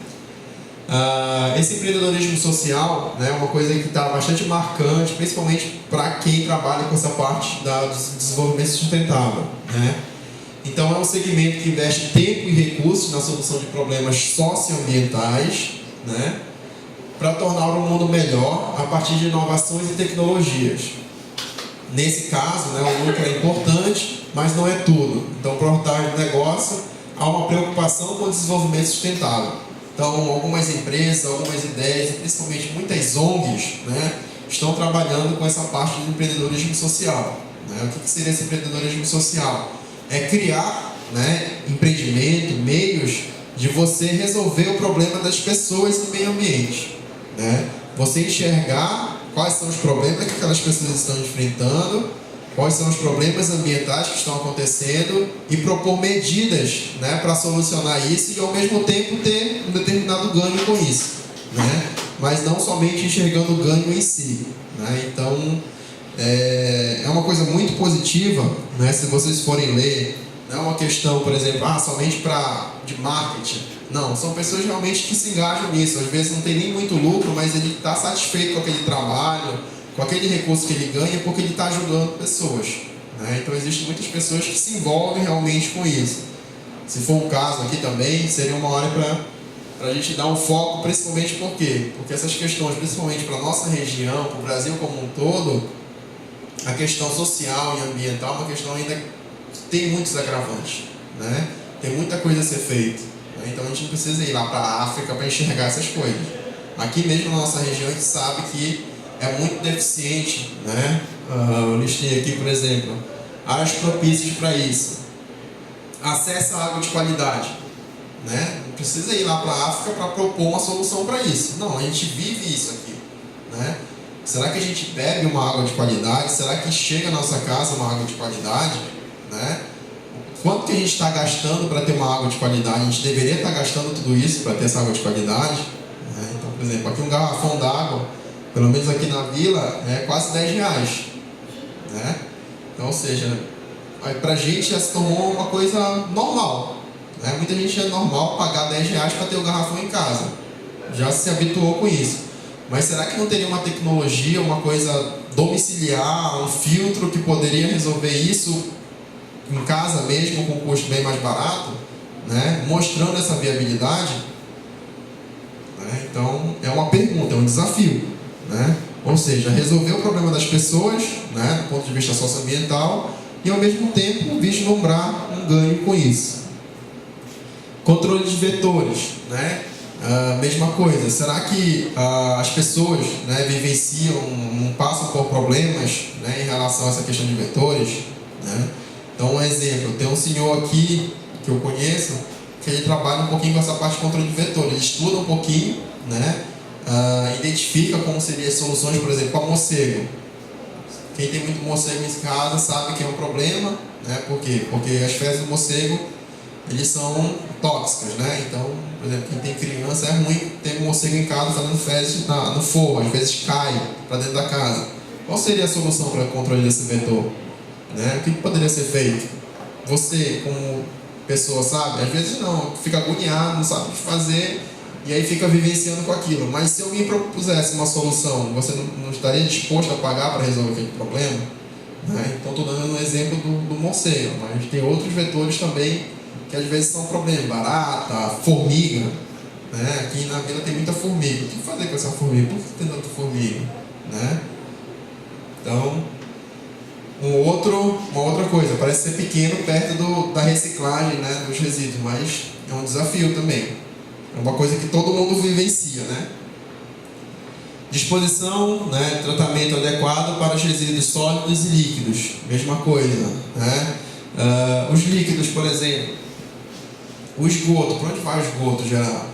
[SPEAKER 2] Esse empreendedorismo social, né, é uma coisa que está bastante marcante, principalmente para quem trabalha com essa parte do desenvolvimento sustentável, né? Então é um segmento que investe tempo e recursos na solução de problemas socioambientais, né, para tornar o mundo melhor a partir de inovações e tecnologias. Nesse caso, né, o lucro é importante, mas não é tudo. Então, por trás do negócio, há uma preocupação com o desenvolvimento sustentável. Então, algumas empresas, algumas ideias, e principalmente muitas ONGs, né, estão trabalhando com essa parte do empreendedorismo social. Né? O que seria esse empreendedorismo social? É criar, né, empreendimento, meios de você resolver o problema das pessoas no meio ambiente. Né? Você enxergar quais são os problemas que aquelas pessoas estão enfrentando, quais são os problemas ambientais que estão acontecendo e propor medidas, né, para solucionar isso e ao mesmo tempo ter um determinado ganho com isso. Né? Mas não somente enxergando o ganho em si. Né? Então, é uma coisa muito positiva, né? Se vocês forem ler, não é uma questão, por exemplo, somente de marketing. Não, são pessoas realmente que se engajam nisso. Às vezes não tem nem muito lucro, mas ele está satisfeito com aquele trabalho, com aquele recurso que ele ganha, porque ele está ajudando pessoas. Né? Então existem muitas pessoas que se envolvem realmente com isso. Se for um caso aqui também, seria uma hora para a gente dar um foco, principalmente por quê? Porque essas questões, principalmente para a nossa região, para o Brasil como um todo, a questão social e ambiental é uma questão ainda que tem muitos agravantes. Né? Tem muita coisa a ser feita. Né? Então a gente não precisa ir lá para a África para enxergar essas coisas. Aqui mesmo na nossa região a gente sabe que é muito deficiente. Né? Eu listei aqui, por exemplo, áreas propícias para isso. Acesso à água de qualidade. Né? Não precisa ir lá para a África para propor uma solução para isso. Não, a gente vive isso aqui. Né? Será que a gente bebe uma água de qualidade? Será que chega à nossa casa uma água de qualidade? Né? Quanto que a gente está gastando para ter uma água de qualidade? A gente deveria estar gastando tudo isso para ter essa água de qualidade? Né? Então, por exemplo, aqui um garrafão d'água, pelo menos aqui na vila, é quase R$10. Né? Então, ou seja, para a gente já se tornou uma coisa normal. Né? Muita gente é normal pagar R$10 para ter o garrafão em casa. Já se habituou com isso. Mas será que não teria uma tecnologia, uma coisa domiciliar, um filtro que poderia resolver isso em casa mesmo, com um custo bem mais barato? Né? Mostrando essa viabilidade? Né? Então, é uma pergunta, é um desafio. Né? Ou seja, resolver o problema das pessoas, né, do ponto de vista socioambiental, e ao mesmo tempo vislumbrar um ganho com isso. Controle de vetores, né? Mesma coisa. Será que as pessoas, né, vivenciam, não passam por problemas, né, em relação a essa questão de vetores? Né? Então, um exemplo, tem um senhor aqui que eu conheço que ele trabalha um pouquinho com essa parte de controle de vetores. Ele estuda um pouquinho, né, identifica como seriam as soluções, por exemplo, para morcego. Quem tem muito morcego em casa sabe que é um problema, né? Por quê? Porque as fezes do morcego, eles são tóxicas, né? Então, por exemplo, quem tem criança é ruim ter um morcego em casa fazendo fezes no forro, às vezes cai para dentro da casa. Qual seria a solução para o controle desse vetor? Né? O que poderia ser feito? Você, como pessoa, sabe? Às vezes não, fica agoniado, não sabe o que fazer e aí fica vivenciando com aquilo. Mas se alguém propusesse uma solução, você não estaria disposto a pagar para resolver aquele problema? Né? Então, estou dando um exemplo do morcego, mas tem outros vetores também que às vezes são um problema. Barata, formiga. Né? Aqui na vila tem muita formiga. O que fazer com essa formiga? Por que tem tanta formiga? Né? Então, uma outra coisa, parece ser pequeno perto da reciclagem, né, dos resíduos, mas é um desafio também. É uma coisa que todo mundo vivencia, né? Disposição, né, tratamento adequado para os resíduos sólidos e líquidos, mesma coisa. Né? Os líquidos, por exemplo, o esgoto, para onde vai o esgoto geral?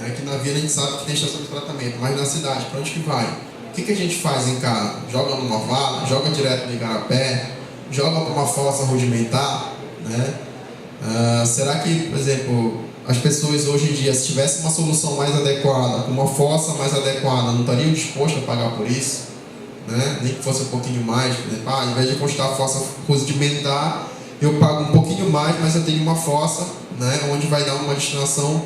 [SPEAKER 2] Aqui na vila a gente sabe que tem estação de tratamento, mas na cidade, para onde que vai? O que a gente faz em casa? Joga numa vala, joga direto no igarapé, joga para uma fossa rudimentar, né? Será que, por exemplo, as pessoas hoje em dia, se tivesse uma solução mais adequada, uma fossa mais adequada, não estariam dispostas a pagar por isso? Né? Nem que fosse um pouquinho mais, por exemplo, ao invés de custar a fossa rudimentar, eu pago um pouquinho mais, mas eu tenho uma fossa, né, onde vai dar uma destinação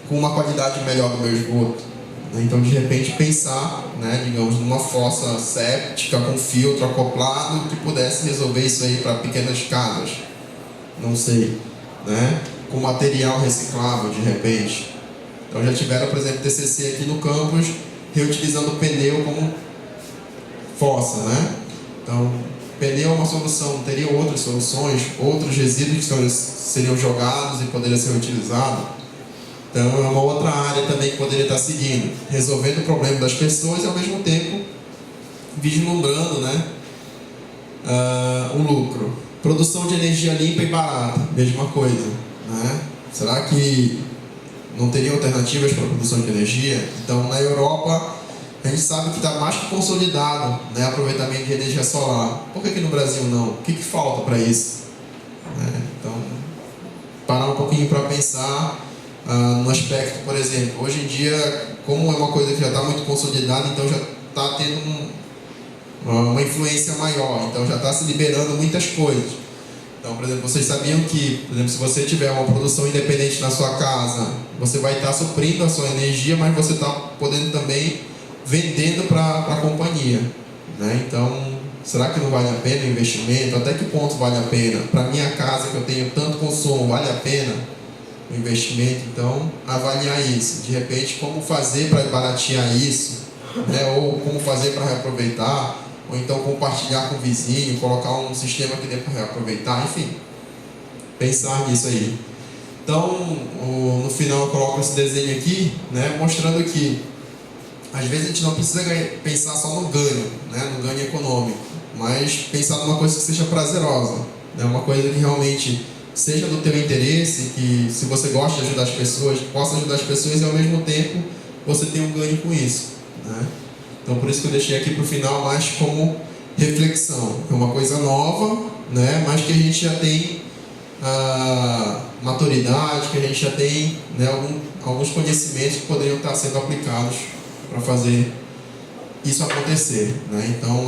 [SPEAKER 2] com uma qualidade melhor do meu esgoto. Então, de repente, pensar, né, digamos, numa fossa séptica com filtro acoplado que pudesse resolver isso aí para pequenas casas. não sei, né? Com material reciclável de repente. Então já tiveram, por exemplo, TCC aqui no campus reutilizando pneu como fossa, né? Então, pneu é uma solução, teriam outras soluções, outros resíduos que seriam jogados e poderiam ser reutilizados. Então é uma outra área também que poderia estar seguindo, resolvendo o problema das pessoas e ao mesmo tempo vislumbrando, né, o lucro. Produção de energia limpa e barata, mesma coisa, né? Será que não teria alternativas para a produção de energia? Então na Europa a gente sabe que está mais que consolidado, né, aproveitamento de energia solar. Por que no Brasil não? O que falta para isso? Então, parar um pouquinho para pensar no aspecto, por exemplo, hoje em dia, como é uma coisa que já está muito consolidada, então já está tendo uma influência maior, então já está se liberando muitas coisas. Então, por exemplo, vocês sabiam que, por exemplo, se você tiver uma produção independente na sua casa, você vai estar suprindo a sua energia, mas você está podendo também vendendo para a companhia, né? Então, será que não vale a pena o investimento? Até que ponto vale a pena? Para minha casa, que eu tenho tanto consumo, vale a pena o investimento? Então, avaliar isso. De repente, como fazer para baratear isso, né? Ou como fazer para reaproveitar, ou então compartilhar com o vizinho, colocar um sistema que dê para reaproveitar, enfim, pensar nisso aí. Então, no final eu coloco esse desenho aqui, né? Mostrando que às vezes a gente não precisa pensar só no ganho, né? No ganho econômico, mas pensar numa coisa que seja prazerosa, né? Uma coisa que realmente seja do teu interesse, que se você gosta de ajudar as pessoas, possa ajudar as pessoas e ao mesmo tempo você tem um ganho com isso, né? Então por isso que eu deixei aqui para o final mais como reflexão. É uma coisa nova, né? Mas que a gente já tem maturidade, que a gente já tem, né, alguns conhecimentos que poderiam estar sendo aplicados para fazer isso acontecer, né? Então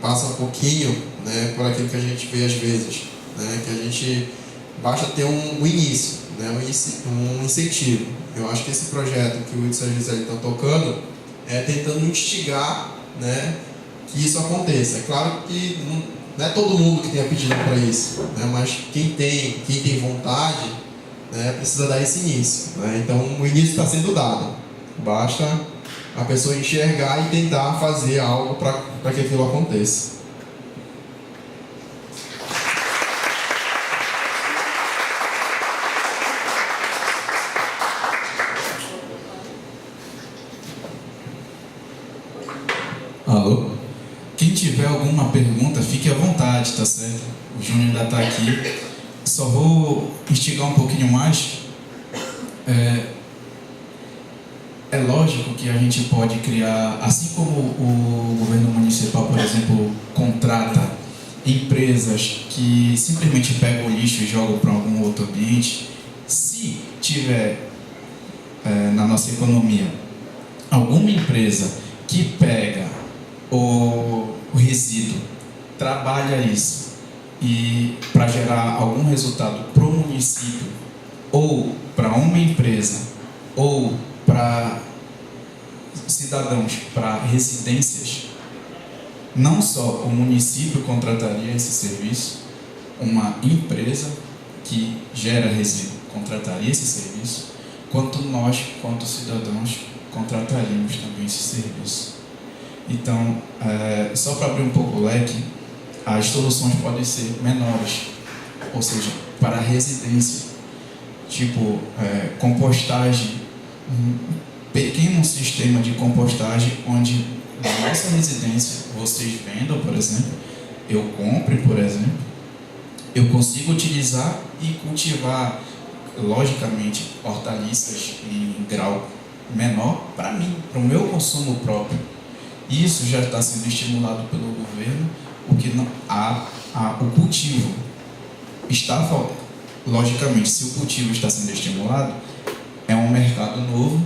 [SPEAKER 2] passa um pouquinho, né, por aquilo que a gente vê às vezes, né, que a gente basta ter um início, né, um incentivo. Eu acho que esse projeto que o Hudson e a Gisele estão tocando é tentando instigar, né, que isso aconteça. É claro que não é todo mundo que tenha pedido para isso, né, mas quem tem vontade, né, precisa dar esse início, né? Então o início está sendo dado. Basta a pessoa enxergar e tentar fazer algo para que aquilo aconteça.
[SPEAKER 1] Alô? Quem tiver alguma pergunta, fique à vontade, tá certo? O Júnior ainda está aqui. Só vou instigar um pouquinho mais. É lógico que a gente pode criar, assim como o governo municipal, por exemplo, contrata empresas que simplesmente pegam o lixo e jogam para algum outro ambiente. Se tiver na nossa economia alguma empresa que pega o resíduo, trabalha isso e para gerar algum resultado para o município ou para uma empresa ou para cidadãos, para residências, não só o município contrataria esse serviço, uma empresa que gera resíduo contrataria esse serviço, quanto nós, quanto cidadãos, contrataríamos também esse serviço. Então, só para abrir um pouco o leque, as soluções podem ser menores, ou seja, para a residência, tipo compostagem, um pequeno sistema de compostagem onde na nossa residência vocês vendam, por exemplo, eu compre, por exemplo, eu consigo utilizar e cultivar, logicamente, hortaliças em grau menor para mim, para o meu consumo próprio. Isso já está sendo estimulado pelo governo, o que não o cultivo está faltando. Logicamente, se o cultivo está sendo estimulado, é um mercado novo,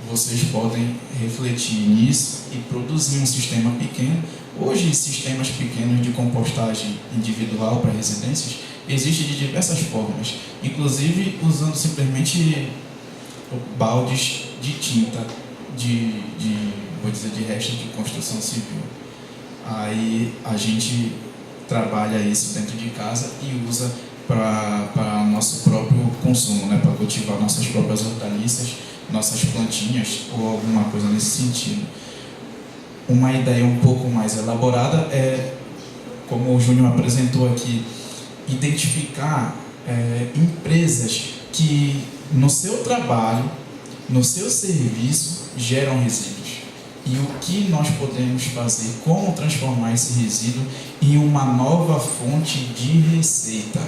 [SPEAKER 1] vocês podem refletir nisso e produzir um sistema pequeno. Hoje, sistemas pequenos de compostagem individual para residências existem de diversas formas, inclusive usando simplesmente baldes de tinta, vou dizer, de restos de construção civil. Aí a gente trabalha isso dentro de casa e usa para nosso próprio consumo, né? Para cultivar nossas próprias hortaliças, nossas plantinhas ou alguma coisa nesse sentido. Uma ideia um pouco mais elaborada é, como o Júnior apresentou aqui, identificar empresas que no seu trabalho, no seu serviço, geram resíduos. E o que nós podemos fazer, como transformar esse resíduo em uma nova fonte de receita.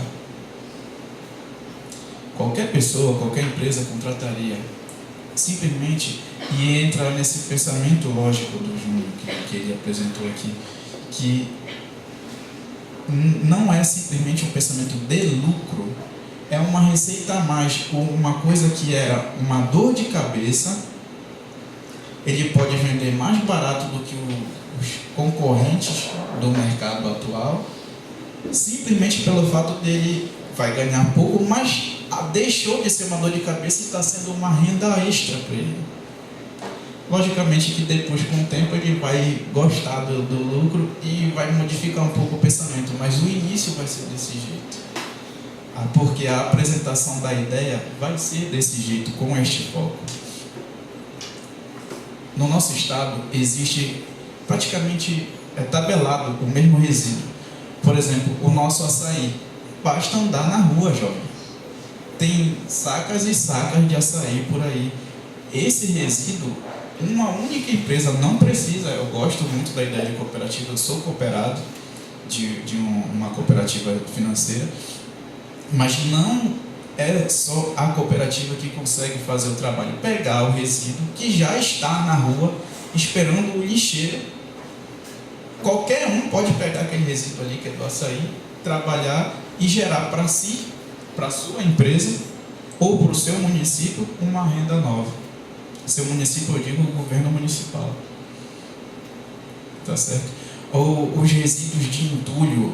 [SPEAKER 1] Qualquer pessoa, qualquer empresa contrataria simplesmente, e entra nesse pensamento lógico do Júnior que ele apresentou aqui, que não é simplesmente um pensamento de lucro, é uma receita a mais, ou uma coisa que era uma dor de cabeça, ele pode vender mais barato do que os concorrentes do mercado atual, simplesmente pelo fato dele vai ganhar pouco, mas deixou de ser uma dor de cabeça e está sendo uma renda extra para ele. Logicamente que depois, com o tempo, ele vai gostar do lucro e vai modificar um pouco o pensamento, mas o início vai ser desse jeito. Porque a apresentação da ideia vai ser desse jeito, com este foco. No nosso estado existe praticamente tabelado o mesmo resíduo. Por exemplo, o nosso açaí. Basta andar na rua, jovem. Tem sacas e sacas de açaí por aí. Esse resíduo, uma única empresa não precisa. Eu gosto muito da ideia de cooperativa, eu sou cooperado de uma cooperativa financeira, mas não é só a cooperativa que consegue fazer o trabalho, pegar o resíduo que já está na rua esperando o lixeiro. Qualquer um pode pegar aquele resíduo ali que é do açaí, trabalhar e gerar para si, para a sua empresa ou para o seu município uma renda nova. Seu município, eu digo o governo municipal. Tá certo? Ou os resíduos de entulho,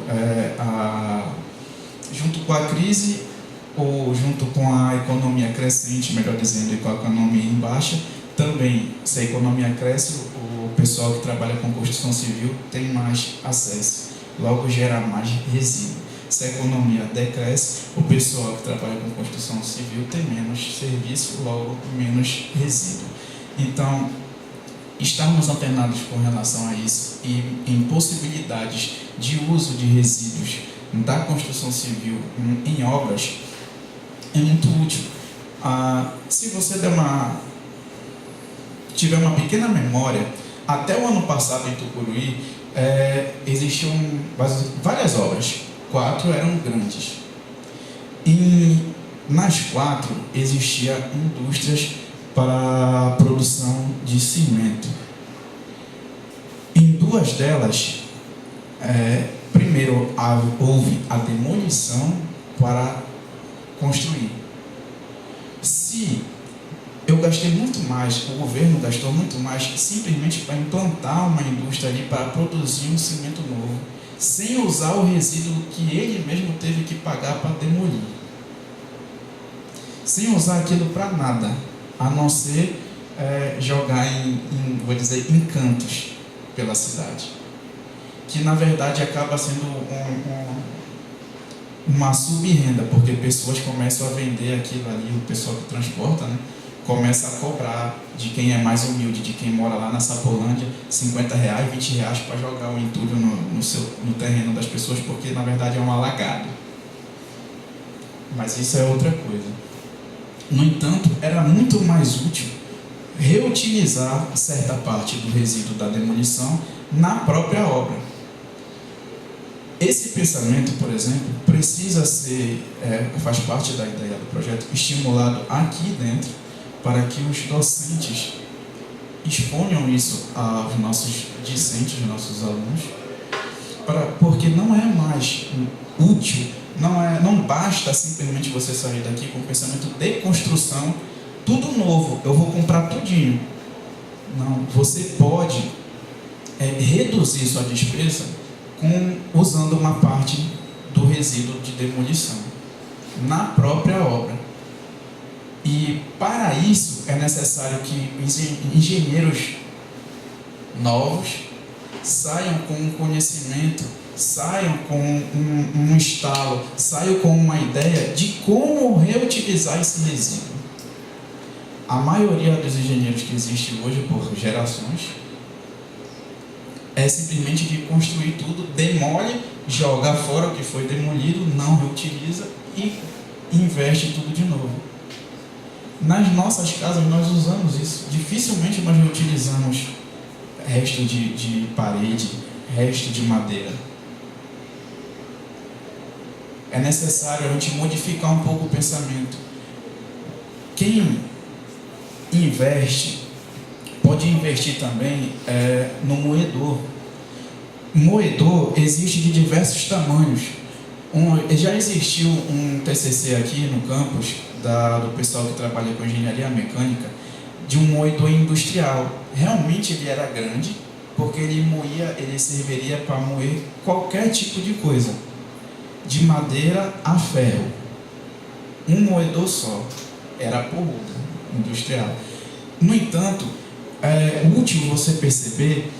[SPEAKER 1] junto com a crise ou junto com a economia crescente, melhor dizendo, e com a economia em baixa, também, se a economia cresce, o pessoal que trabalha com construção civil tem mais acesso, logo gera mais resíduo. Se a economia decresce, o pessoal que trabalha com construção civil tem menos serviço, logo menos resíduo. Então, estarmos antenados com relação a isso e em possibilidades de uso de resíduos da construção civil em obras é muito útil. Se você tiver uma pequena memória, até o ano passado em Tucuruí existiam várias obras. 4 eram grandes. E nas 4 existiam indústrias para a produção de cimento. Em 2 delas, primeiro houve a demolição para construir. Se eu gastei muito mais, o governo gastou muito mais simplesmente para implantar uma indústria ali para produzir um cimento novo, sem usar o resíduo que ele mesmo teve que pagar para demolir. Sem usar aquilo para nada, a não ser jogar vou dizer, em cantos pela cidade. Que na verdade acaba sendo uma sub-renda, porque pessoas começam a vender aquilo ali, o pessoal que transporta, né? Começa a cobrar de quem é mais humilde, de quem mora lá na Sapolândia, R$50, R$20 para jogar o entulho no terreno das pessoas, porque na verdade é um alagado. Mas isso é outra coisa. No entanto, era muito mais útil reutilizar certa parte do resíduo da demolição na própria obra. Esse pensamento, por exemplo, precisa ser, faz parte da ideia do projeto, estimulado aqui dentro, para que os docentes exponham isso aos nossos discentes, aos nossos alunos, porque não é mais útil, não basta simplesmente você sair daqui com o pensamento de construção, tudo novo, eu vou comprar tudinho. Não, você pode reduzir sua despesa usando uma parte do resíduo de demolição na própria obra. E para isso é necessário que engenheiros novos saiam com um conhecimento saiam com um estalo, saiam com uma ideia de como reutilizar esse resíduo. A maioria dos engenheiros que existe hoje por gerações é simplesmente de construir tudo, demole, joga fora o que foi demolido, não reutiliza e investe tudo de novo. Nas nossas casas nós usamos isso. Dificilmente nós reutilizamos resto de parede, resto de madeira. É necessário a gente modificar um pouco o pensamento. Quem investe, pode investir também no moedor. Moedor existe de diversos tamanhos. Já existiu um TCC aqui no campus, do pessoal que trabalha com engenharia mecânica, de um moedor industrial. Realmente ele era grande, porque ele serviria para moer qualquer tipo de coisa, de madeira a ferro. Um moedor só, era porrudo, industrial. No entanto, é útil você perceber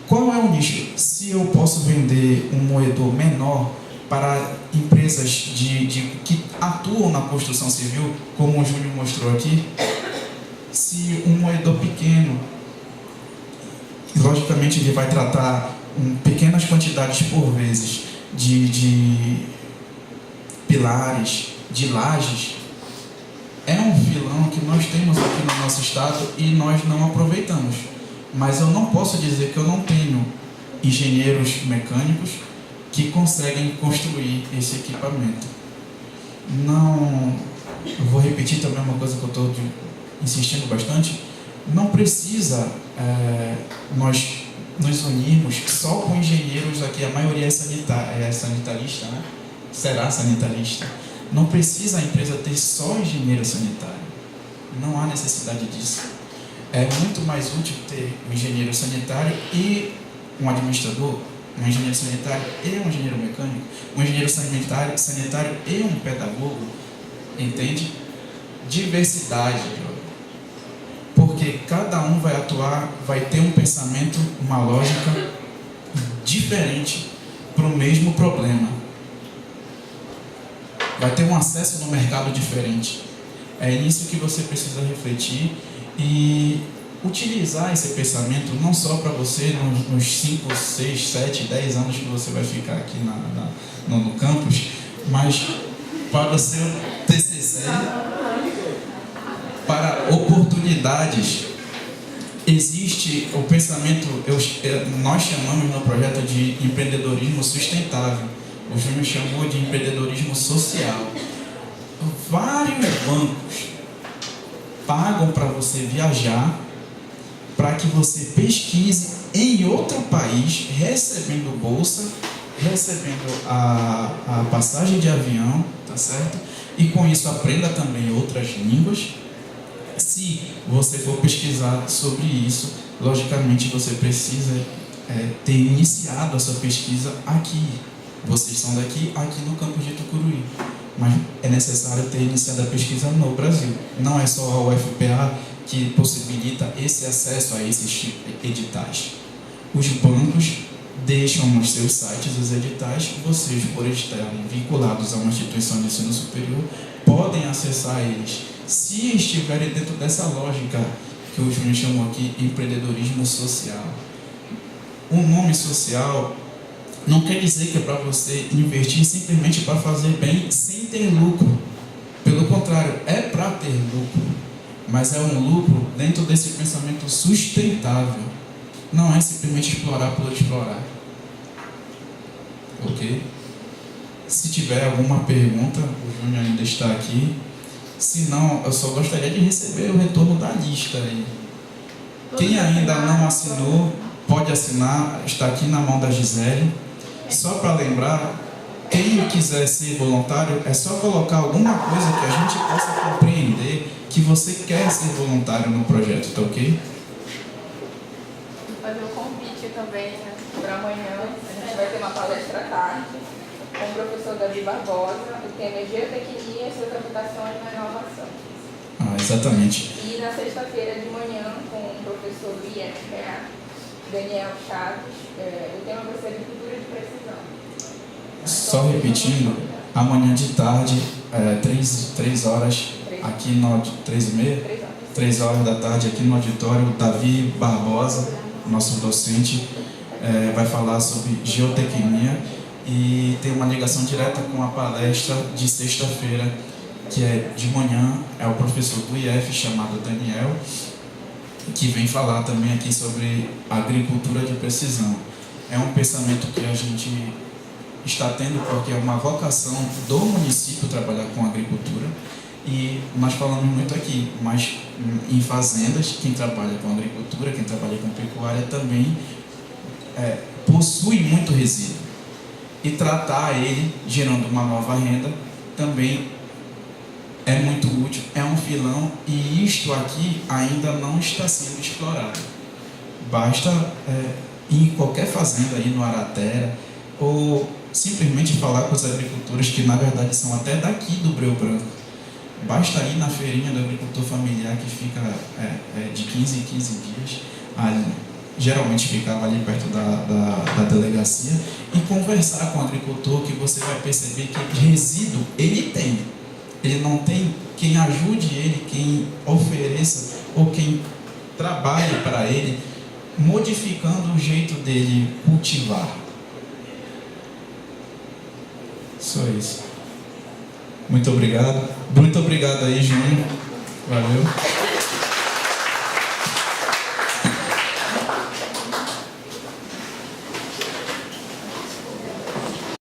[SPEAKER 1] qual é o nicho. Se eu posso vender um moedor menor para empresas que atuam na construção civil, como o Júnior mostrou aqui, se um moedor pequeno, logicamente ele vai tratar pequenas quantidades por vezes de pilares, de lajes, é um filão que nós temos aqui no nosso estado e nós não aproveitamos. Mas eu não posso dizer que eu não tenho engenheiros mecânicos que conseguem construir esse equipamento. Não, eu vou repetir também uma coisa que eu estou insistindo bastante. Não precisa nós nos unirmos só com engenheiros aqui. A maioria é sanitarista, né? Será sanitarista. Não precisa a empresa ter só engenheiro sanitário. Não há necessidade disso. É muito mais útil ter um engenheiro sanitário e um administrador, um engenheiro sanitário e um engenheiro mecânico, um engenheiro sanitário e um pedagogo. Entende? Diversidade. Porque cada um vai atuar, vai ter um pensamento, uma lógica diferente para o mesmo problema. Vai ter um acesso no mercado diferente. É nisso que você precisa refletir e utilizar esse pensamento não só para você nos 5, 6, 7, 10 anos que você vai ficar aqui no campus, mas para o seu TCC, para oportunidades. Existe o pensamento, nós chamamos no projeto de empreendedorismo sustentável. O Júnior chamou de empreendedorismo social. Vários bancos pagam para você viajar, para que você pesquise em outro país, recebendo bolsa, recebendo a passagem de avião, tá certo? E com isso aprenda também outras línguas. Se você for pesquisar sobre isso, logicamente você precisa ter iniciado a sua pesquisa aqui. Vocês são daqui, aqui no campus de Tucuruí. Mas é necessário ter iniciado a pesquisa no Brasil. Não é só a UFPA que possibilita esse acesso a esses editais. Os bancos deixam nos seus sites os editais. Vocês, por estarem vinculados a uma instituição de ensino superior, podem acessar eles. Se estiverem dentro dessa lógica que o Júnior chamou aqui, empreendedorismo social. O nome social não quer dizer que é para você investir simplesmente para fazer bem sem ter lucro. Pelo contrário, é para ter lucro. Mas é um lucro dentro desse pensamento sustentável. Não é simplesmente explorar por explorar. Ok? Se tiver alguma pergunta, o Júnior ainda está aqui. Se não, eu só gostaria de receber o retorno da lista aí. Quem ainda não assinou, pode assinar, está aqui na mão da Gisele. Só para lembrar, quem quiser ser voluntário, é só colocar alguma coisa que a gente possa compreender que você quer ser voluntário no projeto, tá ok?
[SPEAKER 4] Vou fazer um convite também, né, para amanhã. A gente vai ter uma palestra à tarde com o professor Davi Barbosa. O tema é Geotecnia, suas aplicações na inovação.
[SPEAKER 1] Exatamente.
[SPEAKER 4] E na sexta-feira de manhã, com o professor do IFPA, Daniel Chaves, o tema vai ser agricultura de precisão.
[SPEAKER 1] Só repetindo, amanhã de tarde, 3 horas, aqui no 3h30, 3 horas da tarde, aqui no auditório, o Davi Barbosa, nosso docente, vai falar sobre geotecnia e tem uma ligação direta com a palestra de sexta-feira, que é de manhã, é o professor do IF chamado Daniel, que vem falar também aqui sobre agricultura de precisão. É um pensamento que a gente está tendo porque é uma vocação do município trabalhar com agricultura e nós falamos muito aqui, mas em fazendas, quem trabalha com agricultura, quem trabalha com pecuária também possui muito resíduo e tratar ele gerando uma nova renda também é muito útil, é um filão e isto aqui ainda não está sendo explorado. Basta ir em qualquer fazenda aí no Aratera ou simplesmente falar com os agricultores que na verdade são até daqui do Breu Branco. Basta ir na feirinha do agricultor familiar que fica de 15 em 15 dias, ali, geralmente ficava ali perto da delegacia, e conversar com o agricultor que você vai perceber que resíduo ele tem. Ele não tem quem ajude ele, quem ofereça ou quem trabalhe para ele, modificando o jeito dele cultivar. Só isso. Muito obrigado. Muito obrigado aí, Júnior. Valeu.